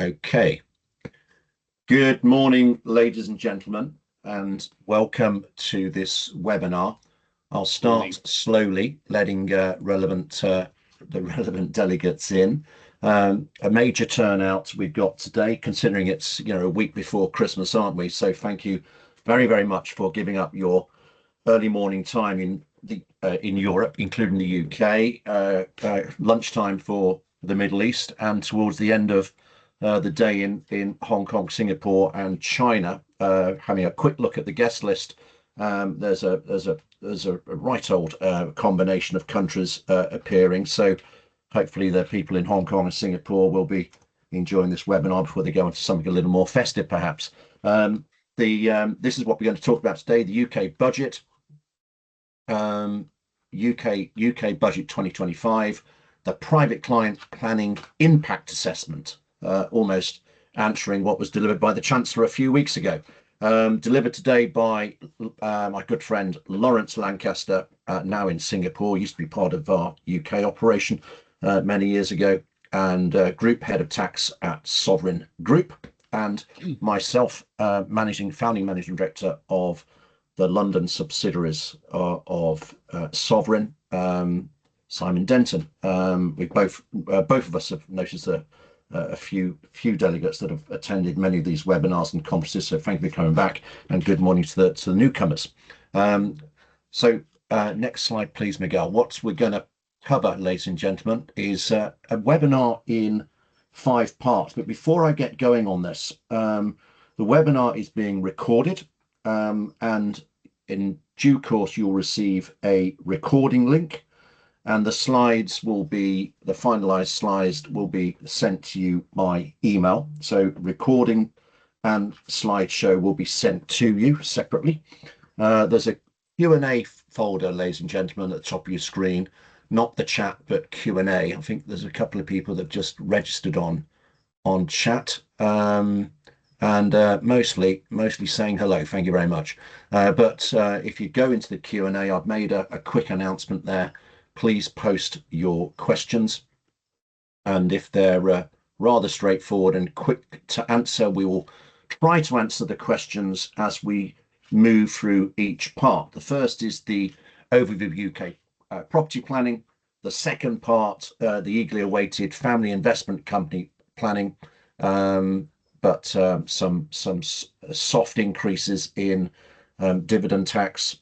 Okay. Good morning, ladies and gentlemen, and welcome to this webinar. I'll Morning. start slowly, letting the relevant delegates in. A major turnout we've got today, considering it's a week before Christmas, aren't we? So thank you very, very much for giving up your early morning time in Europe, including the UK, lunchtime for the Middle East, and towards the end of the day in Hong Kong, Singapore, and China. Having a quick look at the guest list, there's a right old combination of countries appearing. So hopefully the people in Hong Kong and Singapore will be enjoying this webinar before they go into something a little more festive, perhaps. This is what we're going to talk about today: the UK budget, UK budget 2025, the private client planning impact assessment, almost answering what was delivered by the Chancellor a few weeks ago. Delivered today by my good friend Lawrence Lancaster, now in Singapore, used to be part of our UK operation many years ago, and Group Head of Tax at Sovereign Group, and myself, founding managing director of the London subsidiaries of Sovereign, Simon Denton. We both of us have noticed a few delegates that have attended many of these webinars and conferences. So thank you for coming back, and good morning to the newcomers. Next slide, please, Miguel. What we're going to cover, ladies and gentlemen, is a webinar in 5 parts. But before I get going on this, the webinar is being recorded, and in due course you'll receive a recording link, and the finalized slides will be sent to you by email. So recording and slideshow will be sent to you separately. There's a Q&A folder, ladies and gentlemen, at the top of your screen, not the chat, but Q&A. I think there's a couple of people that just registered on chat, and mostly saying hello. Thank you very much. But if you go into the Q&A, I've made a quick announcement there. Please post your questions, and if they're rather straightforward and quick to answer, we will try to answer the questions as we move through each part. The first is the overview of UK property planning. The second part, the eagerly awaited family investment company planning, but some soft increases in dividend tax,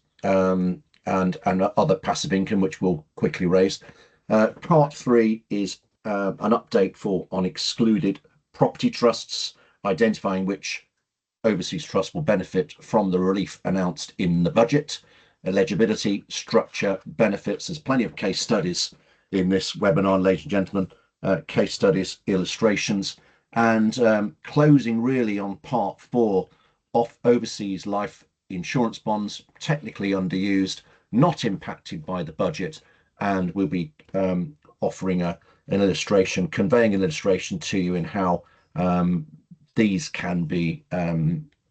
and other passive income, which we'll quickly raise. Part 3 is an update on excluded property trusts, identifying which overseas trusts will benefit from the relief announced in the budget. Eligibility, structure, benefits. There's plenty of case studies in this webinar, ladies and gentlemen. Case studies, illustrations, and closing really on part 4 of overseas life insurance bonds, technically underused, not impacted by the budget, and we'll be offering an illustration, conveying an illustration to you in how these can be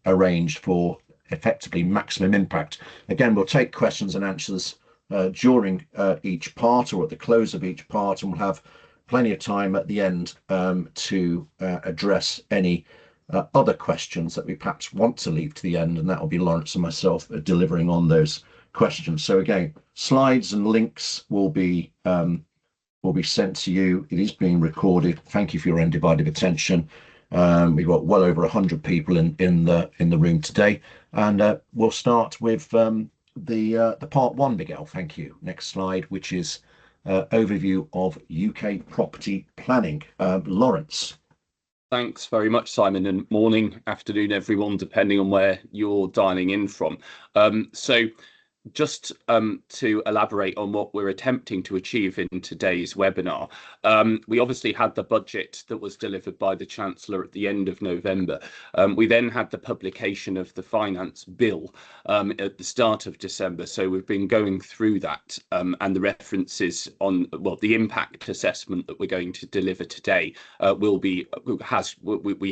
arranged for effectively maximum impact. Again, we'll take questions and answers during each part, or at the close of each part, and we'll have plenty of time at the end to address any other questions that we perhaps want to leave to the end, and that will be Lawrence and myself delivering on those questions. So again, slides and links will be sent to you. It is being recorded. Thank you for your undivided attention. We've got well over 100 people in the room today, and we'll start with the part 1, Miguel. Thank you. Next slide, which is overview of UK property planning. Lawrence. Thanks very much, Simon, and morning, afternoon, everyone, depending on where you're dialing in from. Just to elaborate on what we're attempting to achieve in today's webinar, we obviously had the budget that was delivered by the Chancellor at the end of November. We then had the publication of the Finance Bill at the start of December. So we've been going through that, and the references on, well, the impact assessment that we're going to deliver today we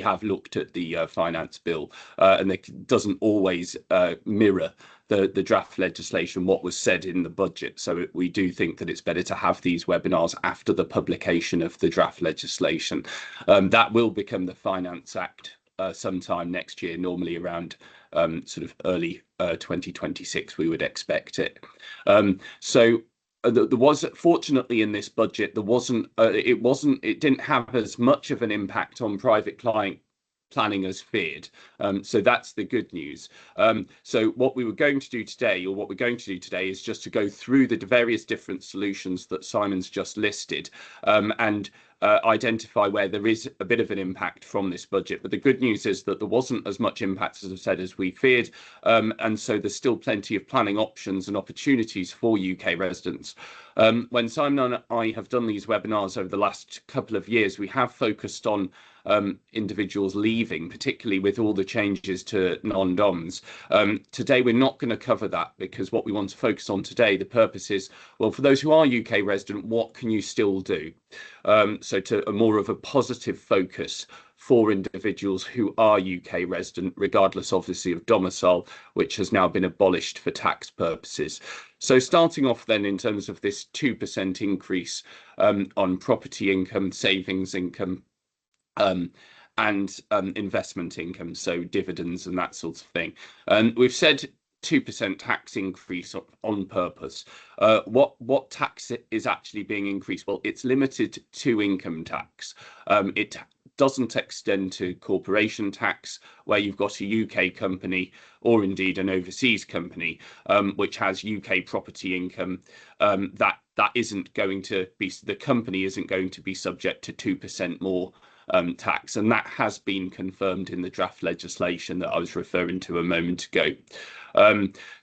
have looked at the Finance Bill, and it doesn't always mirror the draft legislation, what was said in the budget. So we do think that it's better to have these webinars after the publication of the draft legislation. That will become the Finance Act sometime next year, normally around sort of early 2026, we would expect it. There was, fortunately, in this budget, it didn't have as much of an impact on private client planning as feared. So that's the good news. So what we're going to do today is just to go through the various different solutions that Simon's just listed, and identify where there is a bit of an impact from this budget. But the good news is that there wasn't as much impact, as I've said, as we feared. And so there's still plenty of planning options and opportunities for UK residents. When Simon and I have done these webinars over the last couple of years, we have focused on individuals leaving, particularly with all the changes to non-doms. Today, we're not going to cover that, because what we want to focus on today, the purpose is, well, for those who are UK resident, what can you still do? So to a more of a positive focus for individuals who are UK resident, regardless obviously of domicile, which has now been abolished for tax purposes. So starting off then in terms of this 2% increase on property income, savings income, and investment income, so dividends and that sort of thing. And we've said 2% tax increase on purpose. What tax is actually being increased? Well, it's limited to income tax. It doesn't extend to corporation tax, where you've got a UK company or indeed an overseas company which has UK property income. That isn't going to be, the company isn't going to be subject to 2% more tax, and that has been confirmed in the draft legislation that I was referring to a moment ago.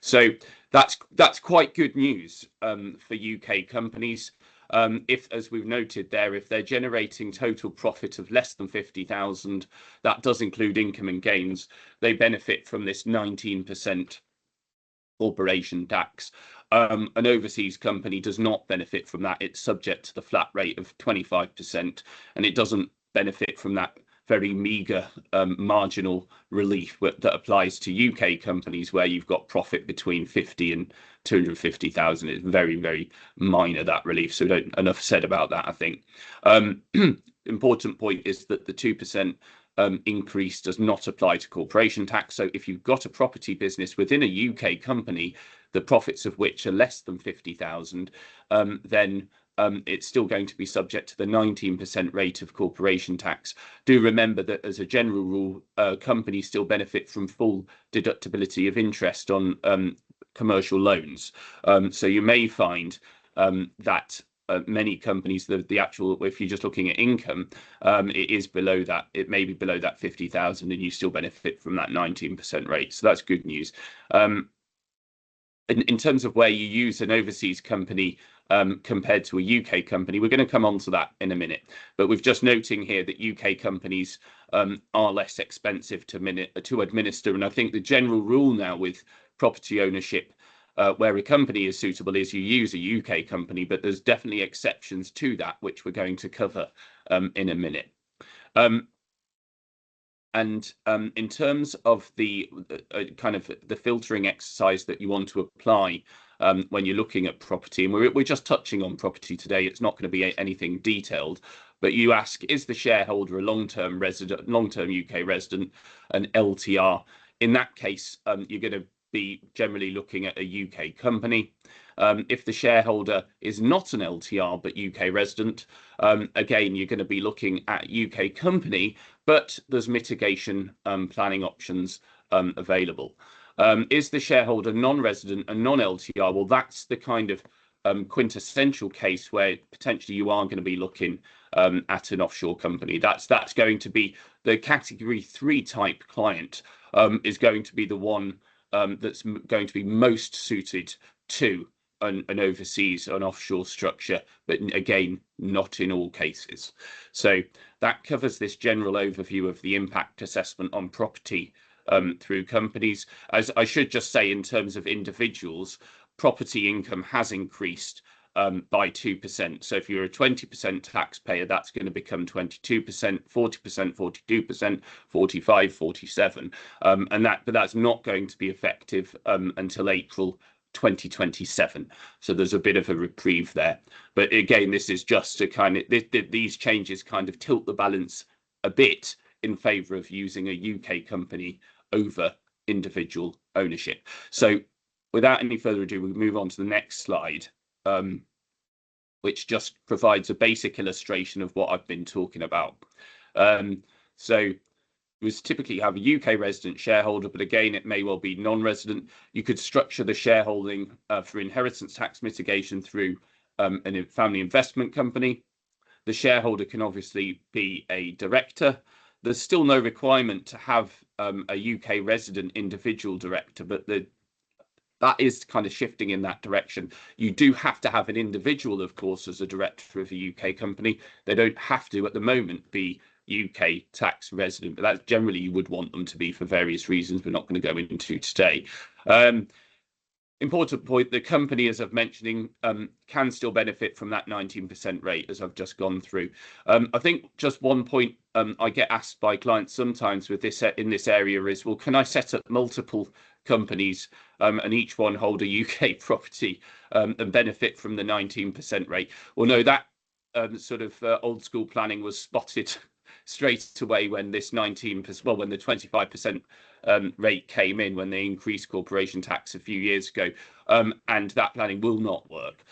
So that's quite good news for UK companies. If, as we've noted there, if they're generating total profit of less than 50,000, that does include income and gains, they benefit from this 19% corporation tax. An overseas company does not benefit from that. It's subject to the flat rate of 25%, and it doesn't benefit from that very meagre marginal relief that applies to UK companies, where you've got profit between 50 and 250,000. It's very, very minor, that relief. So enough said about that, I think. Important point is that the 2% increase does not apply to corporation tax. So if you've got a property business within a UK company, the profits of which are less than 50,000, then it's still going to be subject to the 19% rate of corporation tax. Do remember that, as a general rule, companies still benefit from full deductibility of interest on commercial loans. So you may find that many companies, the actual, if you're just looking at income, it is below that. It may be below that 50,000, and you still benefit from that 19% rate. So that's good news. In terms of where you use an overseas company compared to a UK company, we're going to come on to that in a minute. But we're just noting here that UK companies are less expensive to administer. And I think the general rule now with property ownership, where a company is suitable, is you use a UK company, but there's definitely exceptions to that, which we're going to cover in a minute. And in terms of the kind of the filtering exercise that you want to apply when you're looking at property, and we're just touching on property today, it's not going to be anything detailed, but you ask, is the shareholder a long-term resident, long-term UK resident, an LTR? In that case, you're going to be generally looking at a UK company. If the shareholder is not an LTR but UK resident, again, you're going to be looking at UK company, but there's mitigation planning options available. Is the shareholder non-resident and non-LTR? Well, that's the kind of quintessential case where potentially you are going to be looking at an offshore company. That's going to be the category 3 type client, is going to be the one that's going to be most suited to an overseas, an offshore structure, but again, not in all cases. So that covers this general overview of the impact assessment on property through companies. As I should just say, in terms of individuals, property income has increased by 2%. So if you're a 20% taxpayer, that's going to become 22%, 40%, 42%, 45, 47. But that's not going to be effective until April 2027. So there's a bit of a reprieve there. But again, this is just to kind of, these changes kind of tilt the balance a bit in favour of using a UK company over individual ownership. So without any further ado, we'll move on to the next slide, which just provides a basic illustration of what I've been talking about. So you typically have a UK resident shareholder, but again, it may well be non-resident. You could structure the shareholding for inheritance tax mitigation through a family investment company. The shareholder can obviously be a director. There's still no requirement to have a UK resident individual director, but that is kind of shifting in that direction. You do have to have an individual, of course, as a director of a UK company. They don't have to, at the moment, be UK tax resident, but that's generally you would want them to be for various reasons we're not going to go into today. Important point, the company, as I've mentioning, can still benefit from that 19% rate, as I've just gone through. I think just one point I get asked by clients sometimes with this in this area is, well, can I set up multiple companies and each one hold a UK property and benefit from the 19% rate? Well, no, that sort of old school planning was spotted straight away when this 19%, well, when the 25% rate came in, when they increased corporation tax a few years ago, and that planning will not work.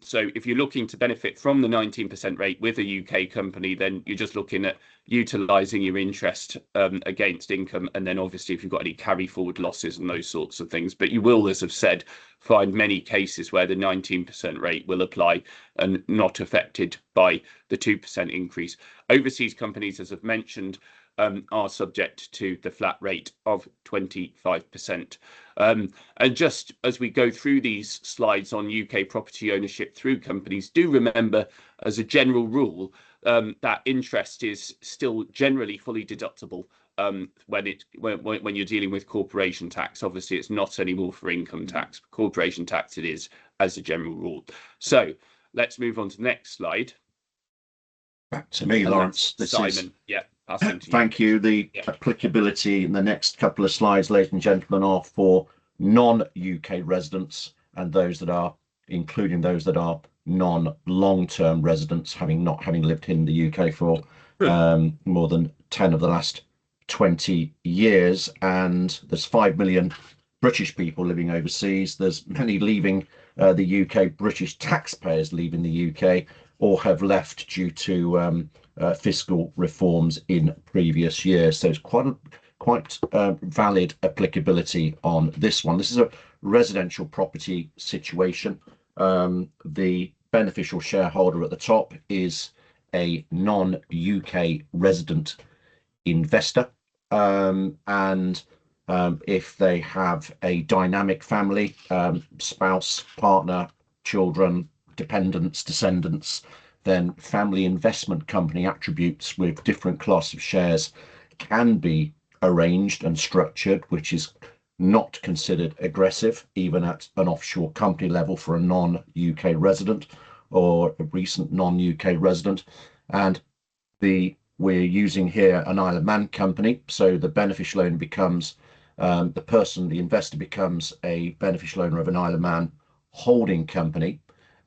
So if you're looking to benefit from the 19% rate with a UK company, then you're just looking at utilising your interest against income, and then obviously if you've got any carry forward losses and those sorts of things. But you will, as I've said, find many cases where the 19% rate will apply and not affected by the 2% increase. Overseas companies, as I've mentioned, are subject to the flat rate of 25%. And just as we go through these slides on UK property ownership through companies, do remember, as a general rule, that interest is still generally fully deductible when you're dealing with corporation tax. Obviously, it's not anymore for income tax. Corporation tax it is, as a general rule. So let's move on to the next slide. Back to me, Lawrence. This Simon, is... yeah. Thank you. The applicability in the next couple of slides, ladies and gentlemen, are for non-UK residents and those that are, including those that are non-long-term residents, not having lived in the UK for more than 10 of the last 20 years. And there's 5 million British people living overseas. There's many leaving the UK, British taxpayers leaving the UK, or have left due to fiscal reforms in previous years. So it's quite valid applicability on this one. This is a residential property situation. The beneficial shareholder at the top is a non-UK resident investor, and if they have a dynamic family, spouse, partner, children, dependents, descendants, then family investment company attributes with different class of shares can be arranged and structured, which is not considered aggressive, even at an offshore company level for a non-UK resident or a recent non-UK resident. And we're using here an Isle of Man company, so the beneficial owner becomes the investor becomes a beneficial owner of an Isle of Man holding company,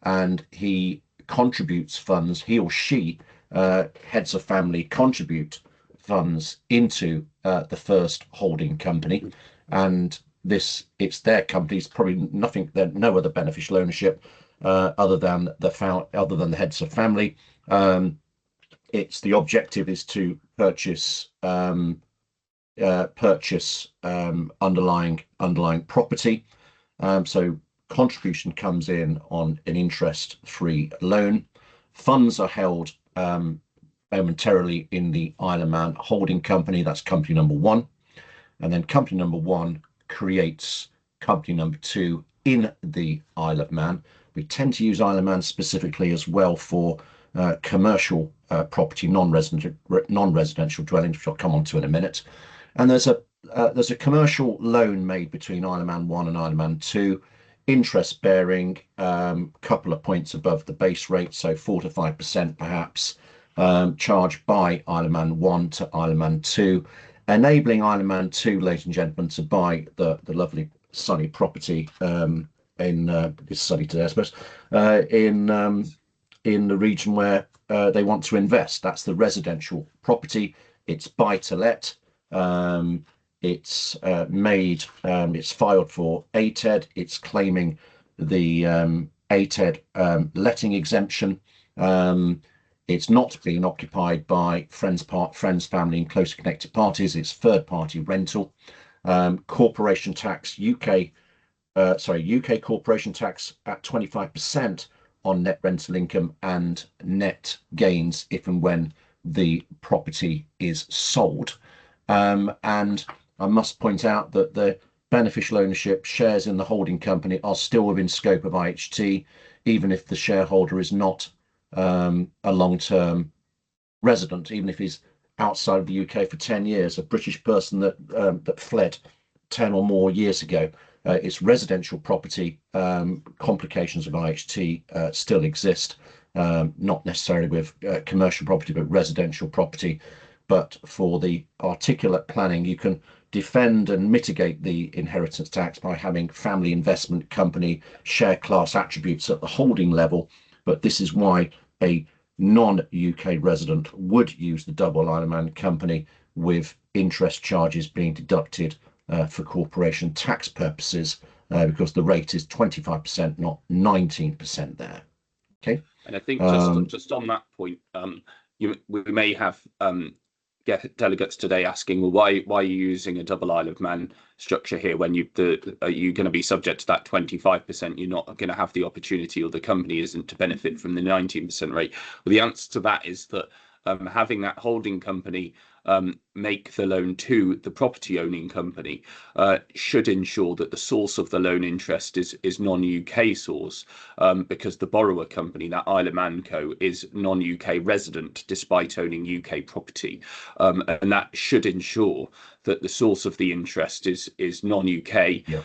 and he contributes funds, he or she, heads of family, contribute funds into the first holding company, and it's their company. It's probably no other beneficial ownership other than the heads of family. It's the objective is to purchase underlying property. So contribution comes in on an interest-free loan. Funds are held momentarily in the Isle of Man holding company. That's company number one. And then company number one creates company number two in the Isle of Man. We tend to use Isle of Man specifically as well for commercial property, non-residential dwellings, which I'll come on to in a minute. And there's a commercial loan made between Isle of Man 1 and Isle of Man 2 interest bearing, couple of points above the base rate, so 4 to 5% perhaps, charged by Isle of Man 1 to Isle of Man 2, enabling Isle of Man 2, ladies and gentlemen, to buy the lovely sunny property in it's sunny today, I suppose, in the region where they want to invest. That's the residential property. It's buy to let. It's it's filed for ATED. It's claiming the ATED letting exemption. It's not being occupied by friends, family, and closely connected parties. It's third-party rental. Corporation tax, UK corporation tax at 25% on net rental income and net gains if and when the property is sold. And I must point out that the beneficial ownership shares in the holding company are still within scope of IHT, even if the shareholder is not a long-term resident, even if he's outside of the UK for 10 years, a British person that fled 10 or more years ago. It's residential property. Complications of IHT still exist, not necessarily with commercial property, but residential property. But for the articulate planning, you can defend and mitigate the inheritance tax by having family investment company share class attributes at the holding level. But this is why a non-UK resident would use the double Isle of Man company, with interest charges being deducted for corporation tax purposes, because the rate is 25%, not 19% there. Okay. And I think just on that point, we may have get delegates today asking, well, why are you using a double Isle of Man structure here when are you going to be subject to that 25%? You're not going to have the opportunity, or the company isn't, to benefit from the 19% rate. Well, the answer to that is that having that holding company make the loan to the property owning company should ensure that the source of the loan interest is non-UK source, because the borrower company, that Isle of Man Co, is non-UK resident despite owning UK property, and that should ensure that the source of the interest is non-UK. Yep.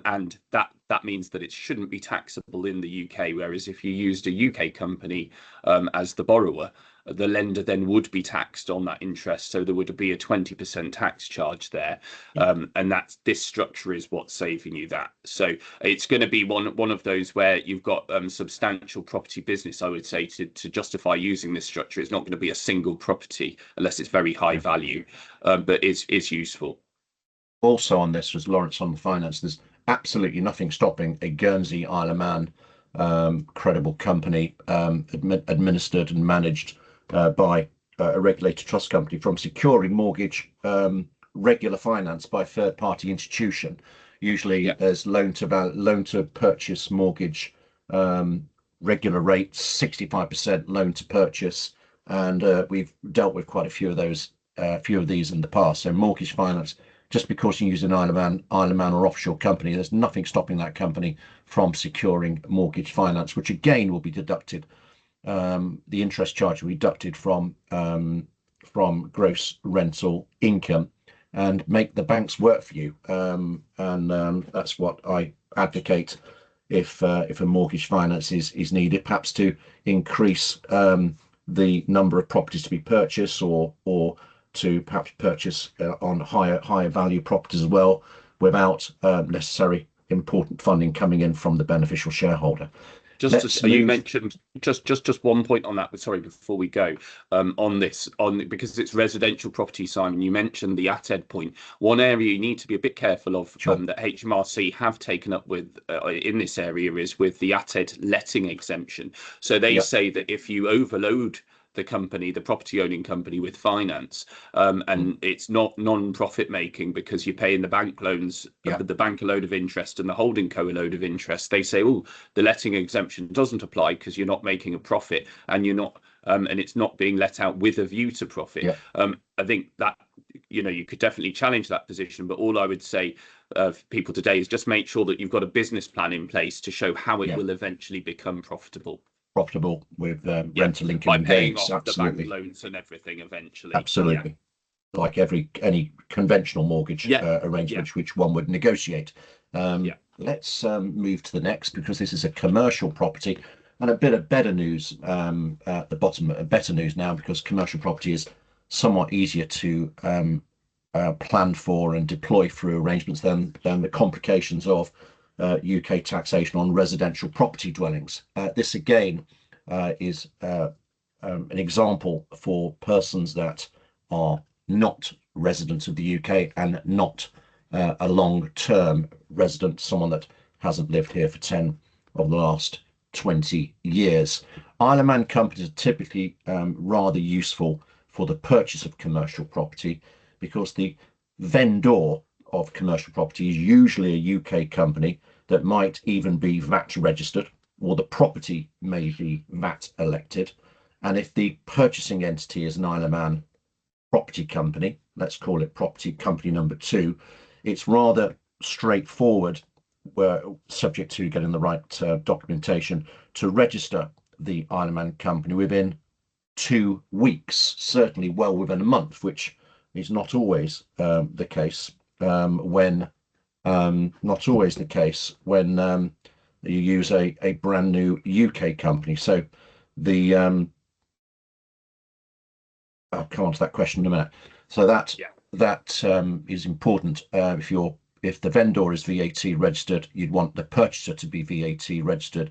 And that means that it shouldn't be taxable in the UK, whereas if you used a UK company as the borrower, the lender then would be taxed on that interest, so there would be a 20% tax charge there, and this structure is what's saving you that. So it's going to be one of those where you've got substantial property business, I would say, to justify using this structure. It's not going to be a single property unless it's very high value, but is useful. Also on this was Lawrence on the finance. There's absolutely nothing stopping a Guernsey Isle of Man credible company administered and managed by a regulated trust company from securing mortgage regular finance by a third-party institution. Usually there's loan to purchase mortgage regular rates, 65% loan to purchase, and we've dealt with quite a few of these in the past. So mortgage finance, just because you use an Isle of Man or offshore company, there's nothing stopping that company from securing mortgage finance, which again will be deducted. The interest charge will be deducted from gross rental income, and make the banks work for you. And that's what I advocate if a mortgage finance is needed, perhaps to increase the number of properties to be purchased, or to perhaps purchase on higher value properties as well, without necessary important funding coming in from the beneficial shareholder. You mentioned just one point on that, but sorry, before we go because it's residential property, Simon, you mentioned the ATED point. One area you need to be a bit careful of, that HMRC have taken up with in this area, is with the ATED letting exemption. So they say that if you overload the company, the property owning company, with finance, and it's not non-profit making because you're paying the bank loans, the bank a load of interest and the holding co a load of interest, they say, oh, the letting exemption doesn't apply because you're not making a profit, and you're not and it's not being let out with a view to profit. I think that you could definitely challenge that position, but all I would say of people today is just make sure that you've got a business plan in place to show how it will eventually become profitable with rental income by paying gains. off Absolutely. the bank loans and everything eventually. Absolutely. Like any conventional mortgage arrangement which one would negotiate. let's move to the next, because this is a commercial property, and a bit of better news at the bottom. Better news now, because commercial property is somewhat easier to plan for and deploy through arrangements than the complications of UK taxation on residential property dwellings. This again is an example for persons that are not residents of the UK and not a long-term resident, someone that hasn't lived here for 10 of the last 20 years. Isle of Man companies are typically rather useful for the purchase of commercial property, because the vendor of commercial property is usually a UK company that might even be VAT registered, or the property may be VAT elected. And if the purchasing entity is an Isle of Man property company, let's call it property company number 2, it's rather straightforward, where subject to getting the right documentation, to register the Isle of Man company within 2 weeks, certainly well within a month, which is not always the case when you use a brand new UK company. So the I'll come on to that question in a minute. So that is important. If the vendor is VAT registered, you'd want the purchaser to be VAT registered.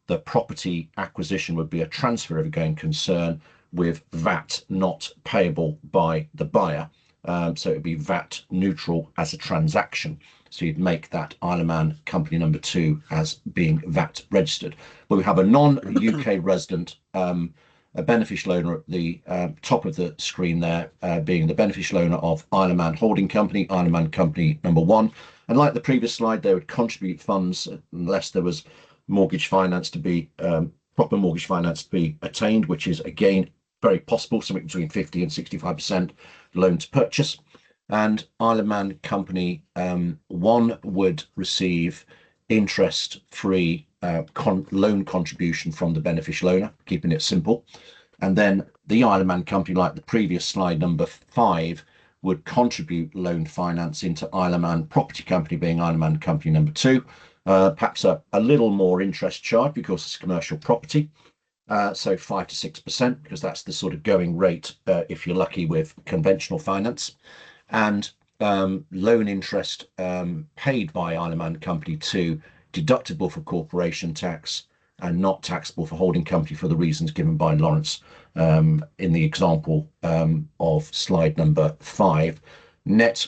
The property acquisition would be a transfer of a going concern, with VAT not payable by the buyer. So it would be VAT neutral as a transaction. So you'd make that Isle of Man company number 2 as being VAT registered. But we have a non-UK resident, a beneficial owner at the top of the screen there, being the beneficial owner of Isle of Man Holding Company, Isle of Man company number 1. And like the previous slide, they would contribute funds unless there was mortgage finance to be proper mortgage finance to be attained, which is again very possible, something between 50 and 65% loan to purchase. And Isle of Man company 1 would receive interest-free loan contribution from the beneficial owner, keeping it simple. And then the Isle of Man company, like the previous slide number 5, would contribute loan finance into Isle of Man property company, being Isle of Man company number 2. Perhaps a little more interest charge because it's commercial property. So 5 to 6%, because that's the sort of going rate if you're lucky with conventional finance. And loan interest paid by Isle of Man company 2, deductible for corporation tax and not taxable for holding company, for the reasons given by Lawrence in the example of slide number 5. Net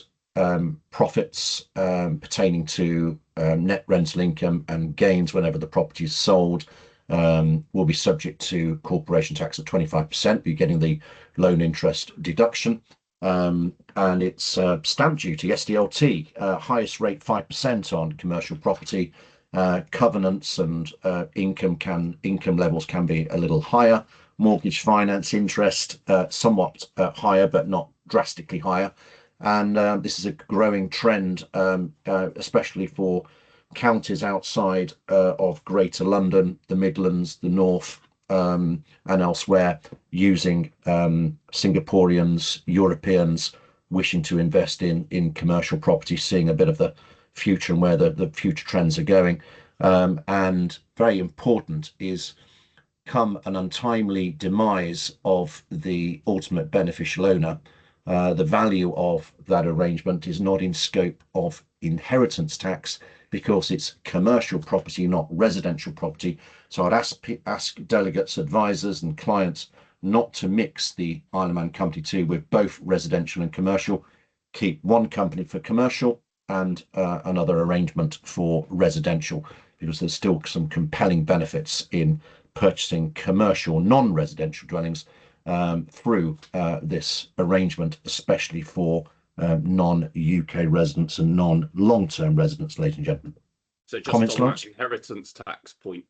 profits pertaining to net rental income and gains whenever the property is sold will be subject to corporation tax at 25%, but you're getting the loan interest deduction. And it's stamp duty, SDLT, highest rate 5% on commercial property. Covenants and income levels can be a little higher. Mortgage finance interest somewhat higher, but not drastically higher. And this is a growing trend, especially for counties outside of Greater London, the Midlands, the North, and elsewhere, using Singaporeans, Europeans wishing to invest in commercial property, seeing a bit of the future and where the future trends are going. And very important is, come an untimely demise of the ultimate beneficial owner, the value of that arrangement is not in scope of inheritance tax, because it's commercial property, not residential property. So I'd ask delegates, advisors and clients not to mix the Isle of Man company 2 with both residential and commercial. Keep one company for commercial and another arrangement for residential, because there's still some compelling benefits in purchasing commercial non-residential dwellings through this arrangement, especially for non-UK residents and non-long-term residents, ladies and gentlemen. So just comments, on that inheritance tax point,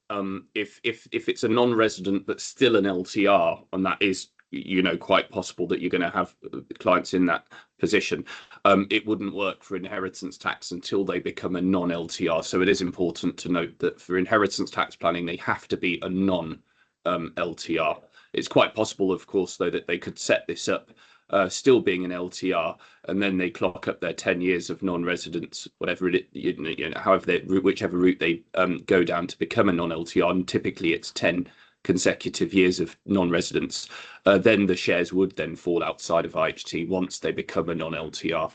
if it's a non-resident but still an LTR, and that is, you know, quite possible that you're going to have clients in that position, it wouldn't work for inheritance tax until they become a non-LTR. So it is important to note that for inheritance tax planning, they have to be a non-LTR. It's quite possible, of course, though, that they could set this up still being an LTR, and then they clock up their 10 years of non-residence, whatever it, however whichever route they go down to become a non-LTR, and typically it's 10 consecutive years of non-residence, then the shares would then fall outside of IHT once they become a non-LTR.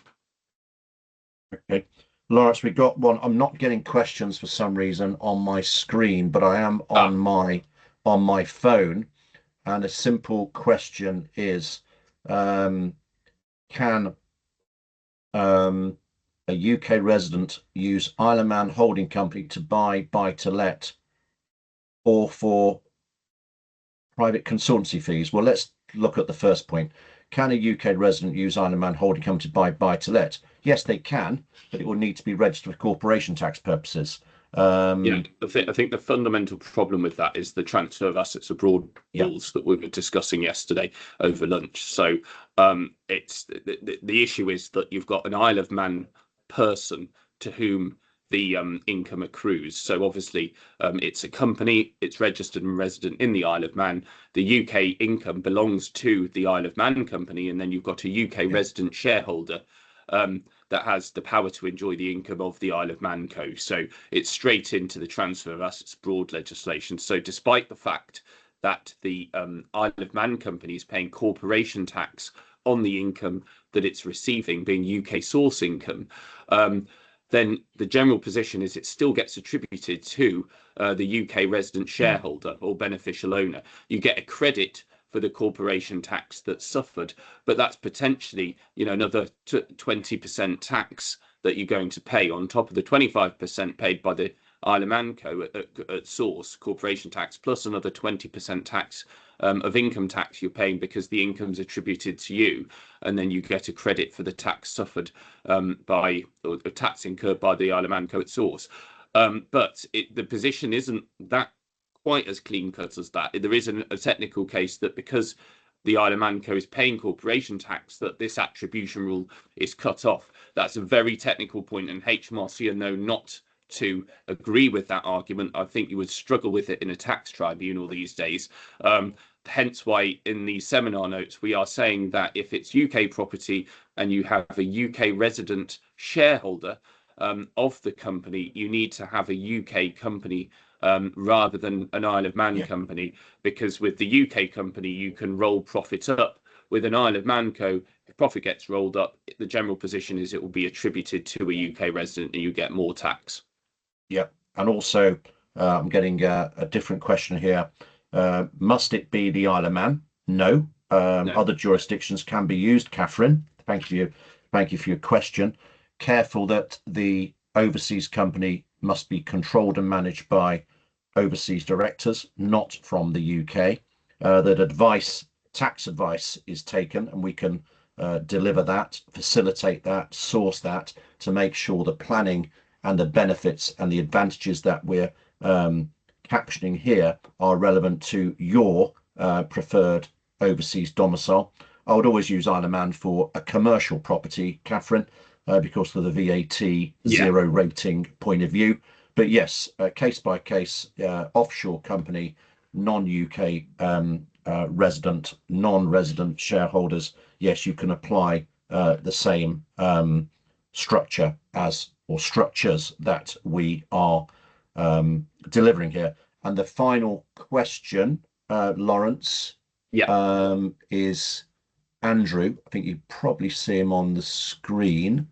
Okay, Lawrence, we got one. I'm not getting questions for some reason on my screen, but I am on my phone, and a simple question is, can a UK resident use Isle of Man holding company to buy to let or for private consultancy fees? Well, let's look at the first point. Can a UK resident use Isle of Man holding company to buy to let? Yes, they can, but it will need to be registered for corporation tax purposes. Yeah, I think the fundamental problem with that is the transfer of assets abroad rules that we were discussing yesterday over lunch. So it's the issue is that you've got an Isle of Man person to whom the income accrues. So obviously it's a company, it's registered and resident in the Isle of Man. The UK income belongs to the Isle of Man company, and then you've got a UK resident shareholder that has the power to enjoy the income of the Isle of Man co. So it's straight into the transfer of assets abroad legislation. So despite the fact that the Isle of Man company is paying corporation tax on the income that it's receiving, being UK source income, then the general position is it still gets attributed to the UK resident shareholder or beneficial owner. You get a credit for the corporation tax that's suffered, but that's potentially, another 20% tax that you're going to pay on top of the 25% paid by the Isle of Man co at source, corporation tax, plus another 20% tax of income tax you're paying because the income's attributed to you, and then you get a credit for the tax suffered by, or tax incurred by the Isle of Man co at source. But the position isn't that quite as clean cut as that. There is a technical case that because the Isle of Man co is paying corporation tax, that this attribution rule is cut off. That's a very technical point, and HMRC are known not to agree with that argument. I think you would struggle with it in a tax tribunal these days. Hence why in the seminar notes we are saying that if it's UK property and you have a UK resident shareholder of the company, you need to have a UK company rather than an Isle of Man company, because with the UK company you can roll profit up. With an Isle of Man co, if profit gets rolled up, the general position is it will be attributed to a UK resident and you get more tax. Yeah, and also I'm getting a different question here. Must it be the Isle of Man? No. No. Other jurisdictions can be used. Catherine, thank you for your question. Careful that the overseas company must be controlled and managed by overseas directors, not from the UK. That tax advice is taken, and we can deliver that, facilitate that, source that to make sure the planning and the benefits and the advantages that we're captioning here are relevant to your preferred overseas domicile. I would always use Isle of Man for a commercial property, Catherine, because of the VAT zero rating point of view. But yes, case by case, offshore company, non-UK resident, non-resident shareholders, yes, you can apply the same structure or structures that we are delivering here. And the final question, Lawrence, is Andrew. I think you probably see him on the screen.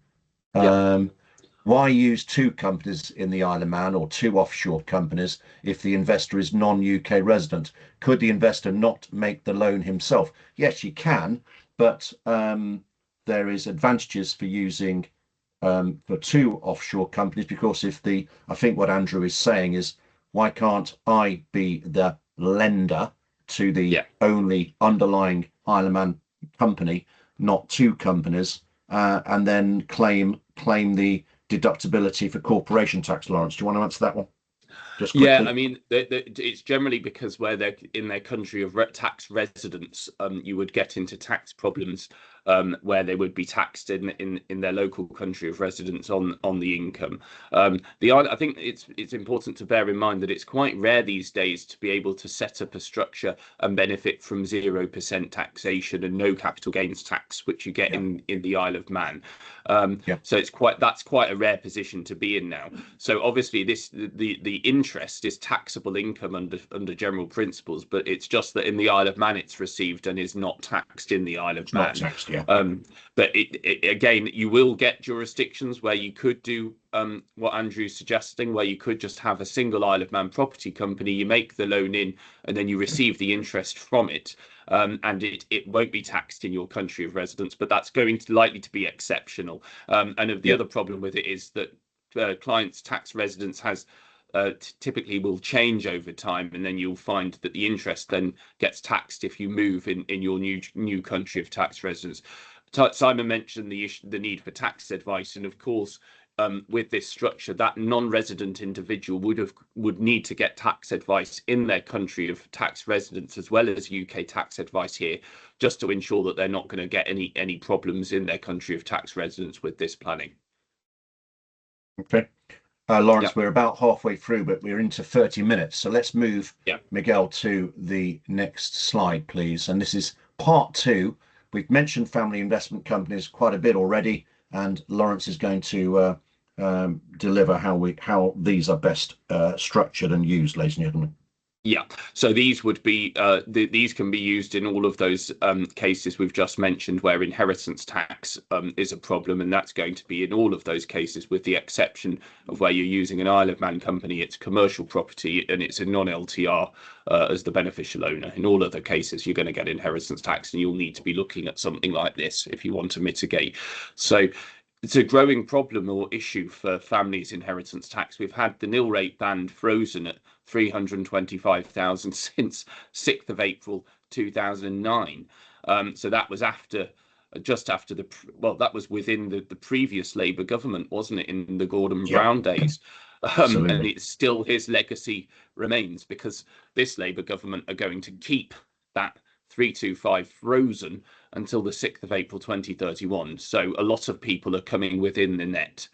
Why use two companies in the Isle of Man or two offshore companies if the investor is non-UK resident? Could the investor not make the loan himself? Yes, you can, but there is advantages for using for two offshore companies, because I think what Andrew is saying is, why can't I be the lender to the only underlying Isle of Man company, not two companies, and then claim the deductibility for corporation tax? Lawrence, do you want to answer that one? Just quickly. Yeah, I mean, it's generally because where they're in their country of tax residence, you would get into tax problems where they would be taxed in their local country of residence on the income. I think it's important to bear in mind that it's quite rare these days to be able to set up a structure and benefit from 0% taxation and no capital gains tax, which you get in the Isle of Man. So that's quite a rare position to be in now. So obviously the interest is taxable income under general principles, but it's just that in the Isle of Man it's received and is not taxed in the Isle of Man. Not taxed, yeah. But again, you will get jurisdictions where you could do what Andrew's suggesting, where you could just have a single Isle of Man property company, you make the loan in, and then you receive the interest from it, and it won't be taxed in your country of residence. But that's likely to be exceptional. And the other problem with it is that clients' tax residence has typically will change over time, and then you'll find that the interest then gets taxed if you move in your new country of tax residence. Simon mentioned the need for tax advice, and of course, with this structure, that non-resident individual would need to get tax advice in their country of tax residence as well as UK tax advice here, just to ensure that they're not going to get any problems in their country of tax residence with this planning. Okay. Lawrence, we're about halfway through, but we're into 30 minutes. So let's move, Miguel, to the next slide, please. And this is part 2. We've mentioned family investment companies quite a bit already, and Lawrence is going to deliver how these are best structured and used, ladies and gentlemen. Yeah, so these would be these can be used in all of those cases we've just mentioned where inheritance tax is a problem, and that's going to be in all of those cases, with the exception of where you're using an Isle of Man company. It's commercial property and it's a non-LTR as the beneficial owner. In all other cases, you're going to get inheritance tax, and you'll need to be looking at something like this if you want to mitigate. So it's a growing problem or issue for families' inheritance tax. We've had the nil rate band frozen at 325,000 since 6th of April 2009. So that was just after that was within the previous Labour government, wasn't it, in the Gordon Brown days? And it's still, his legacy remains, because this Labour government are going to keep that 325 frozen until the 6th of April 2031. So a lot of people are coming within the net.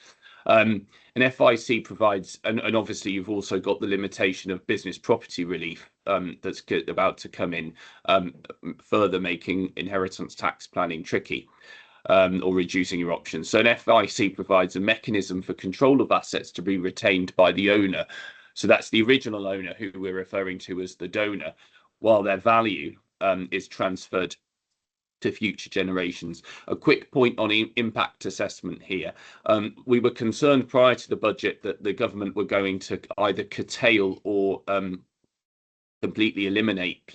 And FIC provides, and obviously you've also got the limitation of business property relief that's about to come in, further making inheritance tax planning tricky, or reducing your options. So an FIC provides a mechanism for control of assets to be retained by the owner. So that's the original owner, who we're referring to as the donor, while their value is transferred to future generations. A quick point on impact assessment here. We were concerned prior to the budget that the government were going to either curtail or completely eliminate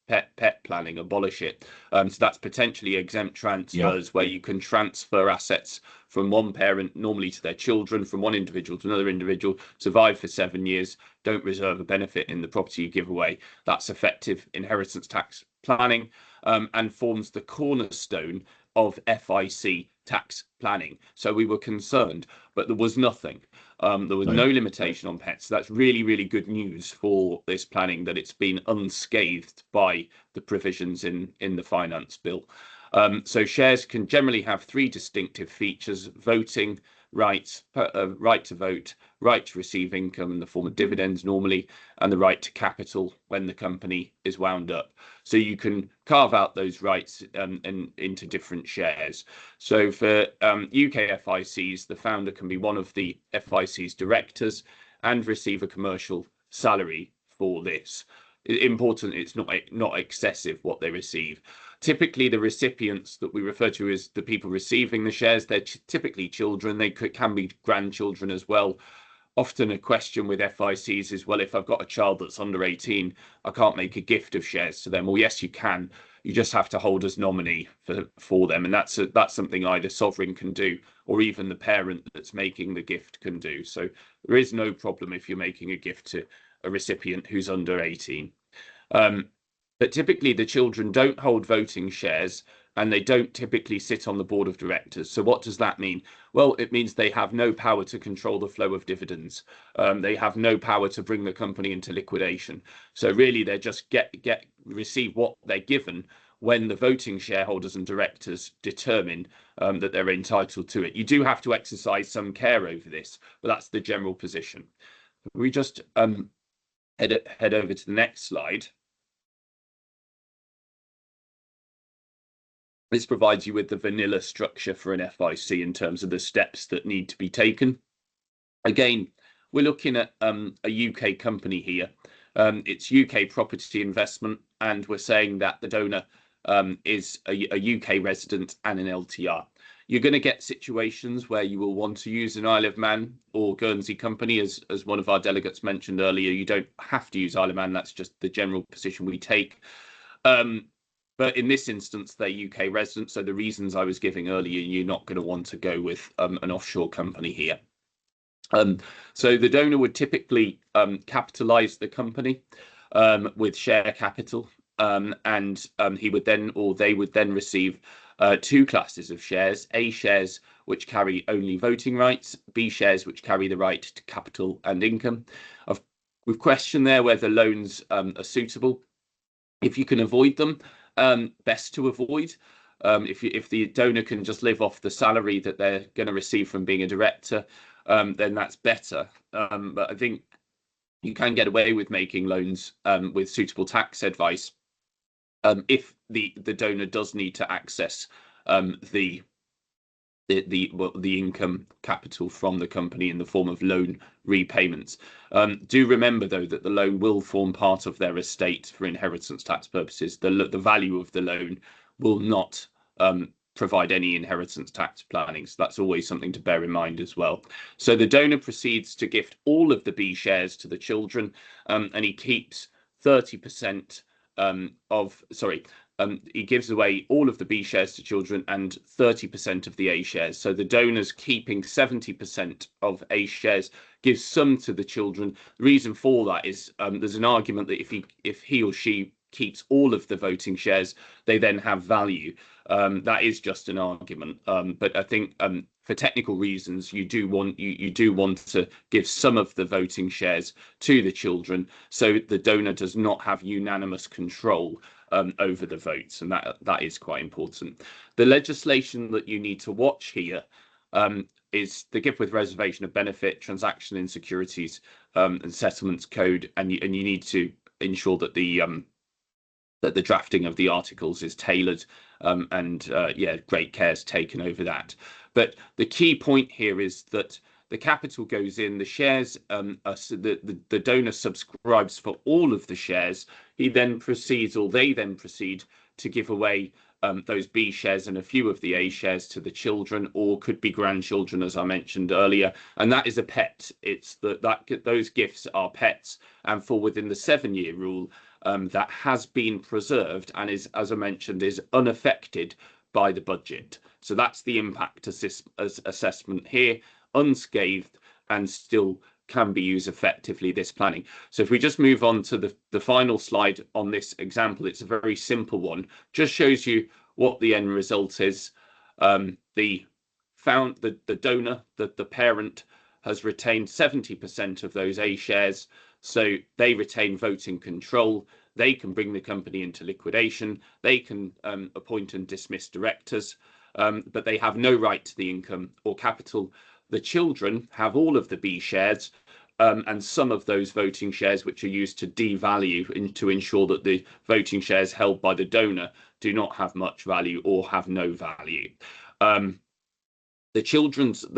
PET planning, abolish it. So that's potentially exempt transfers, where you can transfer assets from one parent, normally to their children, from one individual to another individual, survive for 7 years, don't reserve a benefit in the property you give away. That's effective inheritance tax planning, and forms the cornerstone of FIC tax planning. So we were concerned, but there was nothing. There was no limitation on pets. So that's really, really good news for this planning, that it's been unscathed by the provisions in the finance bill. So shares can generally have 3 distinctive features: voting rights, right to vote, right to receive income in the form of dividends normally, and the right to capital when the company is wound up. So you can carve out those rights into different shares. So for UK FICs, the founder can be one of the FIC's directors and receive a commercial salary for this. Important, it's not excessive what they receive. Typically, the recipients that we refer to as the people receiving the shares, they're typically children. They can be grandchildren as well. Often a question with FICs is, well, if I've got a child that's under 18, I can't make a gift of shares to them. Well, yes, you can. You just have to hold as nominee for them, and that's something either sovereign can do, or even the parent that's making the gift can do. So there is no problem if you're making a gift to a recipient who's under 18. But typically the children don't hold voting shares, and they don't typically sit on the board of directors. So what does that mean? Well, it means they have no power to control the flow of dividends. They have no power to bring the company into liquidation. So really, they just receive what they're given, when the voting shareholders and directors determine that they're entitled to it. You do have to exercise some care over this, but that's the general position. We just head over to the next slide. This provides you with the vanilla structure for an FIC in terms of the steps that need to be taken. Again, we're looking at a UK company here. It's UK Property Investment, and we're saying that the donor is a UK resident and an LTR. You're going to get situations where you will want to use an Isle of Man or Guernsey company, as one of our delegates mentioned earlier. You don't have to use Isle of Man. That's just the general position we take. But in this instance, they're UK residents. So the reasons I was giving earlier, you're not going to want to go with an offshore company here. So the donor would typically capitalise the company with share capital, and he would then, or they would then receive two classes of shares: A shares which carry only voting rights, B shares which carry the right to capital and income. We've questioned there whether loans are suitable. If you can avoid them, best to avoid. If the donor can just live off the salary that they're going to receive from being a director, then that's better. But I think you can get away with making loans with suitable tax advice if the donor does need to access the income capital from the company in the form of loan repayments. Do remember, though, that the loan will form part of their estate for inheritance tax purposes. The value of the loan will not provide any inheritance tax planning. So that's always something to bear in mind as well. So the donor proceeds to gift all of the B shares to the children, and he keeps 30% he gives away all of the B shares to children and 30% of the A shares. So the donor's keeping 70% of A shares, gives some to the children. The reason for that is there's an argument that if he or she keeps all of the voting shares, they then have value. That is just an argument, but I think for technical reasons, you do want to give some of the voting shares to the children, so the donor does not have unanimous control over the votes, and that is quite important. The legislation that you need to watch here is the Gift with Reservation of Benefit, Transaction in Securities and Settlements Code, and you need to ensure that the drafting of the articles is tailored, and great care is taken over that. But the key point here is that the capital goes in, the shares, the donor subscribes for all of the shares. They then proceed to give away those B shares and a few of the A shares to the children, or could be grandchildren, as I mentioned earlier. And that is a pet. It's those gifts are pets, and fall within the 7-year rule that has been preserved and is, as I mentioned, is unaffected by the budget. So that's the impact assessment here, unscathed, and still can be used effectively, this planning. So if we just move on to the final slide on this example, it's a very simple one, just shows you what the end result is. The donor, the parent, has retained 70% of those A shares, so they retain voting control. They can bring the company into liquidation. They can appoint and dismiss directors, but they have no right to the income or capital. The children have all of the B shares and some of those voting shares, which are used to devalue to ensure that the voting shares held by the donor do not have much value or have no value. The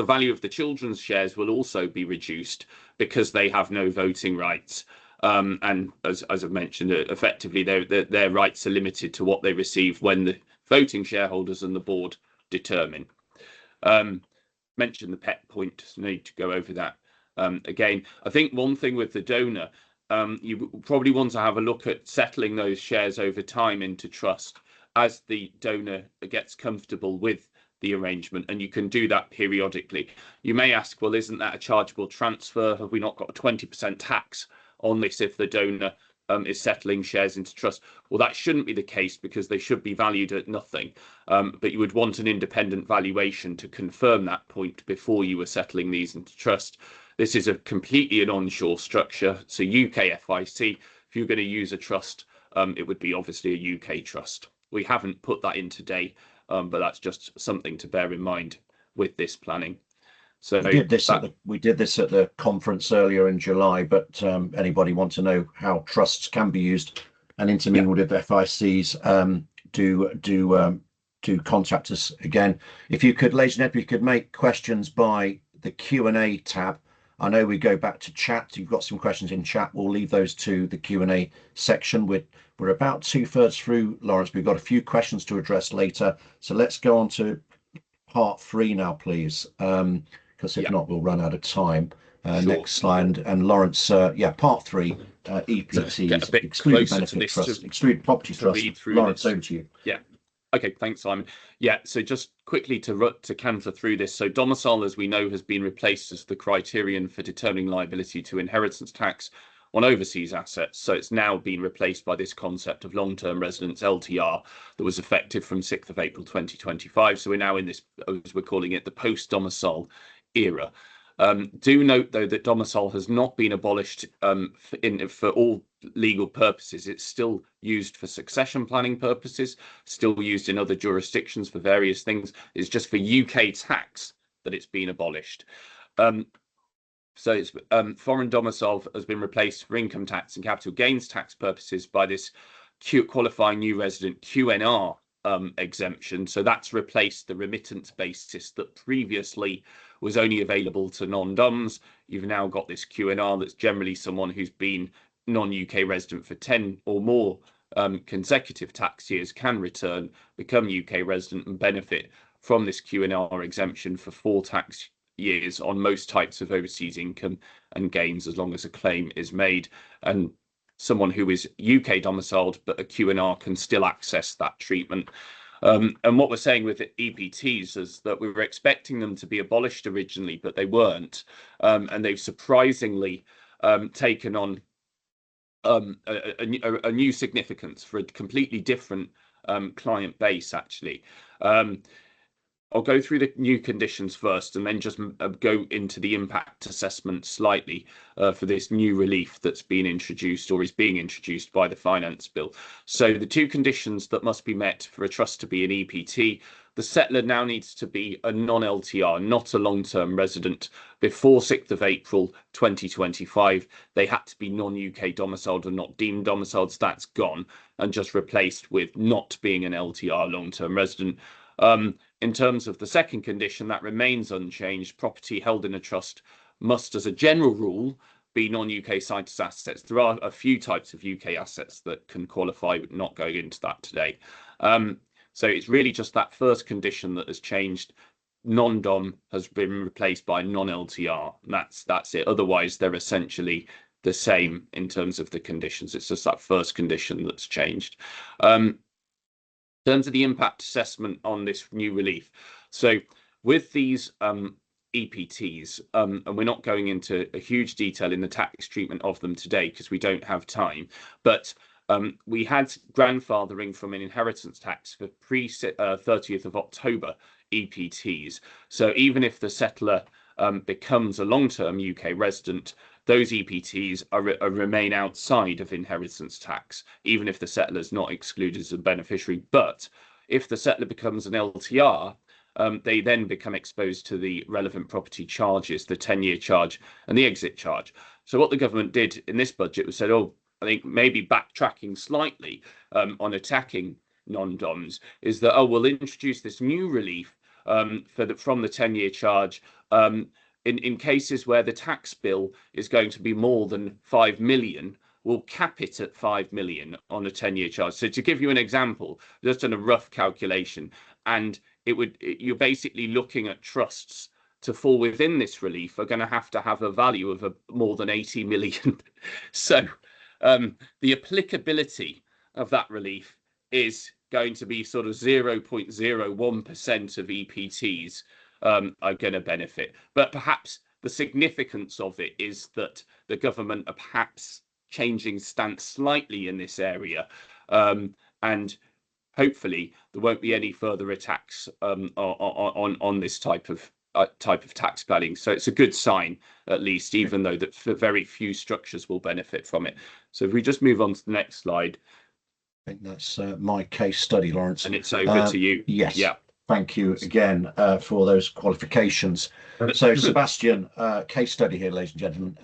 value of the children's shares will also be reduced because they have no voting rights. And as I've mentioned, effectively, their rights are limited to what they receive when the voting shareholders and the board determine. Mention the pet point, so need to go over that again. I think one thing with the donor, you probably want to have a look at settling those shares over time into trust as the donor gets comfortable with the arrangement, and you can do that periodically. You may ask, well, isn't that a chargeable transfer? Have we not got a 20% tax on this if the donor is settling shares into trust? Well, that shouldn't be the case, because they should be valued at nothing. But you would want an independent valuation to confirm that point before you were settling these into trust. This is completely an onshore structure. So UK FIC, if you're going to use a trust, it would be obviously a UK trust. We haven't put that in today, but that's just something to bear in mind with this planning. So we did this at the conference earlier in July, but anybody want to know how trusts can be used and intermingled with FICs, do contact us again. If you could, ladies and gentlemen, you could make questions by the Q&A tab. I know we go back to chat. You've got some questions in chat. We'll leave those to the Q&A section. We're about 2/3 through, Lawrence. We've got a few questions to address later. So let's go on to part 3 now, please. Because if not, we'll run out of time. Sure. Next slide. And Lawrence, part 3, EPTs, excluded benefit trust, excluded property trust. Lawrence, over to you. Yeah. Okay, thanks, Simon. Yeah, so just quickly to canter through this. So domicile, as we know, has been replaced as the criterion for determining liability to inheritance tax on overseas assets. So it's now been replaced by this concept of long-term residence, LTR, that was effective from 6th of April 2025. So we're now in this, as we're calling it, the post-domicile era. Do note, though, that domicile has not been abolished for all legal purposes. It's still used for succession planning purposes, still used in other jurisdictions for various things. It's just for UK tax that it's been abolished. So it's foreign domicile has been replaced for income tax and capital gains tax purposes by this qualifying new resident QNR exemption. So that's replaced the remittance basis that previously was only available to non-doms. You've now got this QNR that's generally someone who's been non-UK resident for 10 or more consecutive tax years can return, become UK resident and benefit from this QNR exemption for 4 tax years on most types of overseas income and gains, as long as a claim is made. And someone who is UK domiciled but a QNR can still access that treatment. And what we're saying with EPTs is that we were expecting them to be abolished originally, but they weren't. And they've surprisingly taken on a new significance for a completely different client base, actually. I'll go through the new conditions first and then just go into the impact assessment slightly for this new relief that's been introduced or is being introduced by the Finance Bill. So the 2 conditions that must be met for a trust to be an EPT: the settler now needs to be a non-LTR, not a long-term resident. Before 6th of April 2025, they had to be non-UK domiciled and not deemed domiciled. So that's gone and just replaced with not being an LTR long-term resident. In terms of the second condition, that remains unchanged. Property held in a trust must, as a general rule, be non-UK cited assets. There are a few types of UK assets that can qualify, but not going into that today. So it's really just that first condition that has changed. Non-dom has been replaced by non-LTR. That's it. Otherwise, they're essentially the same in terms of the conditions. It's just that first condition that's changed. In terms of the impact assessment on this new relief, so with these EPTs, and we're not going into a huge detail in the tax treatment of them today because we don't have time, but we had grandfathering from an inheritance tax for pre-30th of October EPTs. So even if the settler becomes a long-term UK resident, those EPTs remain outside of inheritance tax, even if the settler is not excluded as a beneficiary. But if the settler becomes an LTR, they then become exposed to the relevant property charges, the 10-year charge and the exit charge. So what the government did in this budget was said, I think maybe backtracking slightly on attacking non-doms, is that, we'll introduce this new relief from the 10-year charge in cases where the tax bill is going to be more than 5 million. We'll cap it at 5 million on a 10-year charge. So to give you an example, just on a rough calculation, and you're basically looking at trusts to fall within this relief are going to have a value of more than 80 million. So the applicability of that relief is going to be sort of 0.01% of EPTs are going to benefit. But perhaps the significance of it is that the government are perhaps changing stance slightly in this area, and hopefully there won't be any further attacks on this type of tax planning. So it's a good sign, at least, even though that very few structures will benefit from it. So if we just move on to the next slide. think that's my case study, Lawrence. And it's over to you. Yes. Yeah. Thank you again for those qualifications. So Sebastian, case study here, ladies and gentlemen.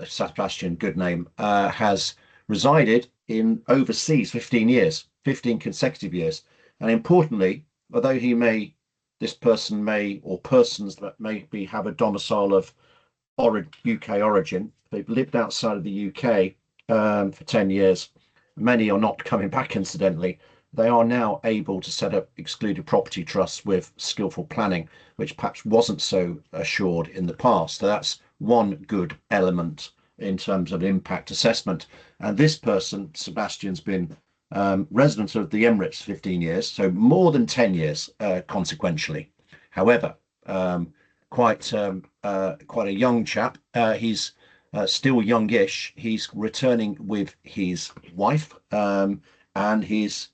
Sebastian, good name, has resided in overseas 15 years, 15 consecutive years. And importantly, although this person may, or persons that maybe have a domicile of UK origin, they've lived outside of the UK for 10 years. Many are not coming back, incidentally. They are now able to set up excluded property trusts with skillful planning, which perhaps wasn't so assured in the past. So that's one good element in terms of impact assessment. And this person, Sebastian's been resident of the Emirates 15 years, so more than 10 years consequentially. However, quite a young chap. He's still youngish. He's returning with his wife and his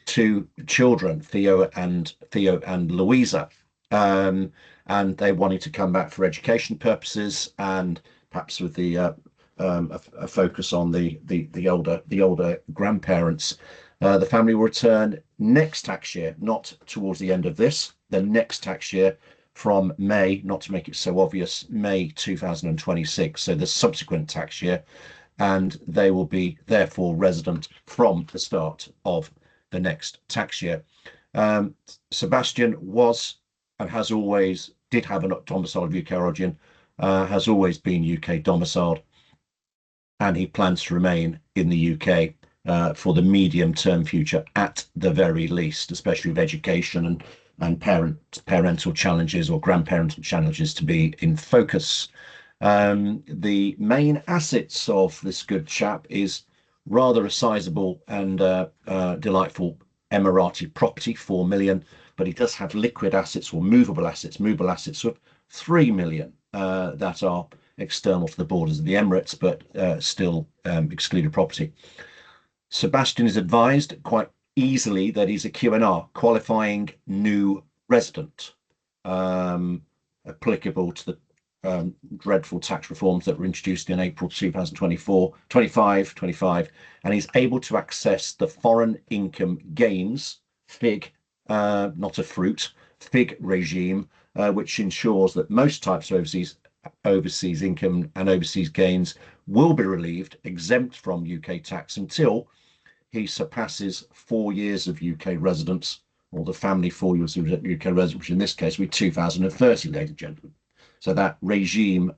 two children, Theo and Louisa, and they wanted to come back for education purposes, and perhaps with the a focus on the older grandparents. The family will return next tax year, not towards the end of this, the next tax year, from May, not to make it so obvious, May 2026, so the subsequent tax year, and they will be therefore resident from the start of the next tax year. Sebastian was and has always did have a domicile of UK origin, has always been UK domiciled, and he plans to remain in the UK for the medium-term future at the very least, especially with education and parental challenges or grandparental challenges to be in focus. The main assets of this good chap is rather a sizable and delightful Emirati property, 4 million, but he does have liquid assets or movable assets of 3 million that are external to the borders of the Emirates, but still excluded property. Sebastian is advised quite easily that he's a QNR, qualifying new resident, applicable to the dreadful tax reforms that were introduced in April 2025, and he's able to access the foreign income gains, FIG, not a fruit, FIG regime, which ensures that most types of overseas income and overseas gains will be relieved, exempt from UK tax until he surpasses 4 years of UK residence, or the family 4 years of UK residence, which in this case will be 2030, ladies and gentlemen. So that regime,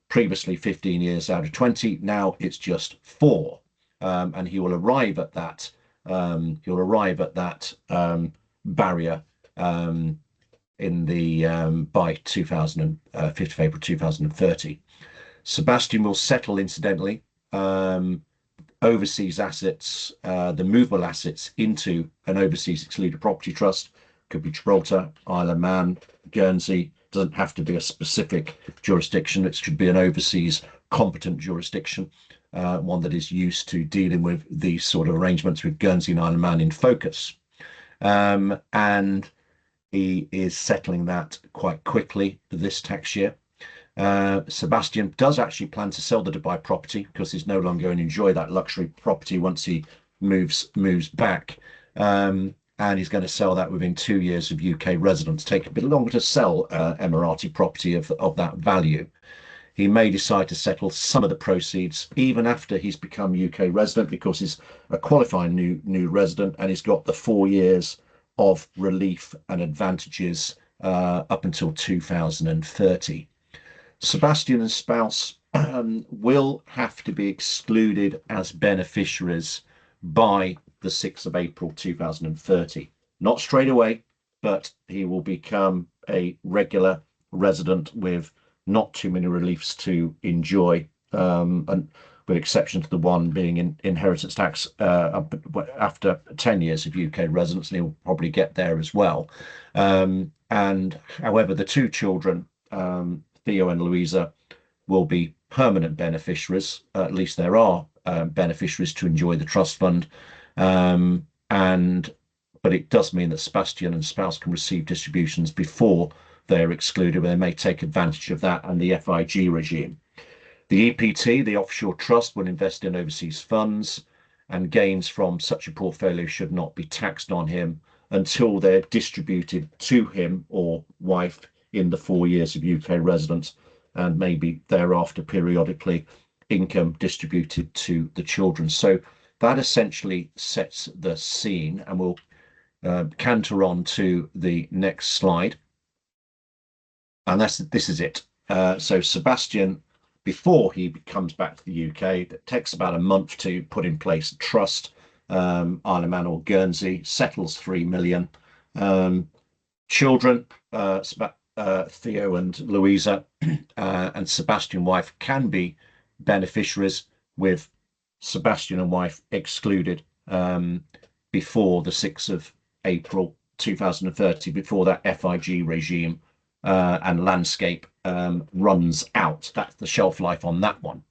previously 15 years out of 20, now it's just 4, and he will arrive at that. Barrier in the by 5th of April 2030. Sebastian will settle, incidentally, overseas assets, the movable assets, into an overseas excluded property trust. Could be Gibraltar, Isle of Man, Guernsey. Doesn't have to be a specific jurisdiction. It should be an overseas competent jurisdiction, one that is used to dealing with these sort of arrangements, with Guernsey and Isle of Man in focus. And he is settling that quite quickly this tax year. Sebastian does actually plan to sell the Dubai property because he's no longer going to enjoy that luxury property once he moves back. And he's going to sell that within 2 years of UK residence. Take a bit longer to sell Emirati property of that value. He may decide to settle some of the proceeds even after he's become UK resident, because he's a qualifying new resident and he's got the 4 years of relief and advantages up until 2030. Sebastian and spouse will have to be excluded as beneficiaries by the 6th of April 2030. Not straight away, but he will become a regular resident with not too many reliefs to enjoy, and with exception to the one being in inheritance tax after 10 years of UK residence, and he'll probably get there as well. And however, the two children, Theo and Louisa, will be permanent beneficiaries. At least there are beneficiaries to enjoy the trust fund. But it does mean that Sebastian and spouse can receive distributions before they're excluded, where they may take advantage of that and the FIG regime. The EPT, the offshore trust, will invest in overseas funds, and gains from such a portfolio should not be taxed on him until they're distributed to him or wife in the 4 years of UK residence, and maybe thereafter periodically income distributed to the children. So that essentially sets the scene, and we'll canter on to the next slide. And this is it. So Sebastian, before he comes back to the UK, it takes about a month to put in place a trust. Isle of Man or Guernsey, settles 3 million. Children, Theo and Louisa, and Sebastian wife can be beneficiaries, with Sebastian and wife excluded before the 6th of April 2030, before that FIG regime and landscape runs out. That's the shelf life on that one.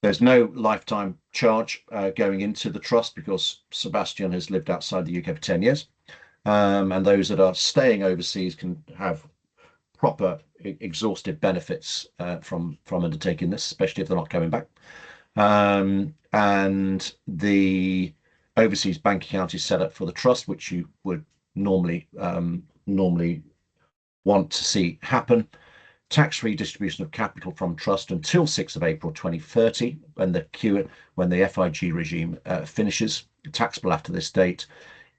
There's no lifetime charge going into the trust because Sebastian has lived outside the UK for 10 years. And those that are staying overseas can have proper exhaustive benefits from undertaking this, especially if they're not coming back. And the overseas bank account is set up for the trust, which you would normally want to see happen. Tax-free distribution of capital from trust until 6th of April 2030, when the FIG regime finishes, taxable after this date.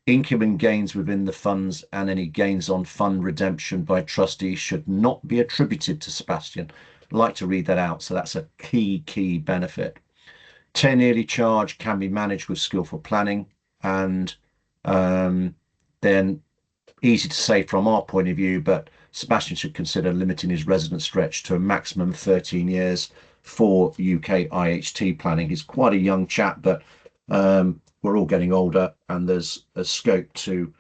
Income and gains within the funds and any gains on fund redemption by trustees should not be attributed to Sebastian. I'd like to read that out. So that's a key benefit. 10-yearly charge can be managed with skillful planning, and then easy to say from our point of view, but Sebastian should consider limiting his residence stretch to a maximum of 13 years for UK IHT planning. He's quite a young chap, but we're all getting older, and there's a scope to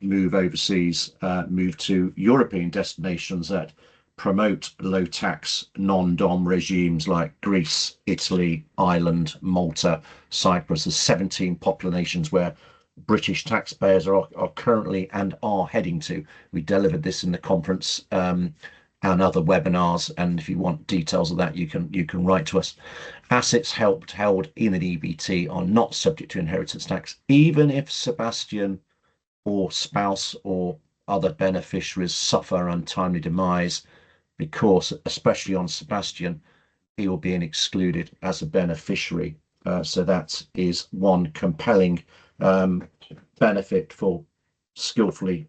move overseas, move to European destinations that promote low tax non-dom regimes like Greece, Italy, Ireland, Malta, Cyprus. There's 17 popular nations where British taxpayers are currently and are heading to. We delivered this in the conference and other webinars, and if you want details of that, you can write to us. Assets held in an EBT are not subject to inheritance tax, even if Sebastian or spouse or other beneficiaries suffer untimely demise, because especially on Sebastian, he will be excluded as a beneficiary. So that is one compelling benefit for skillfully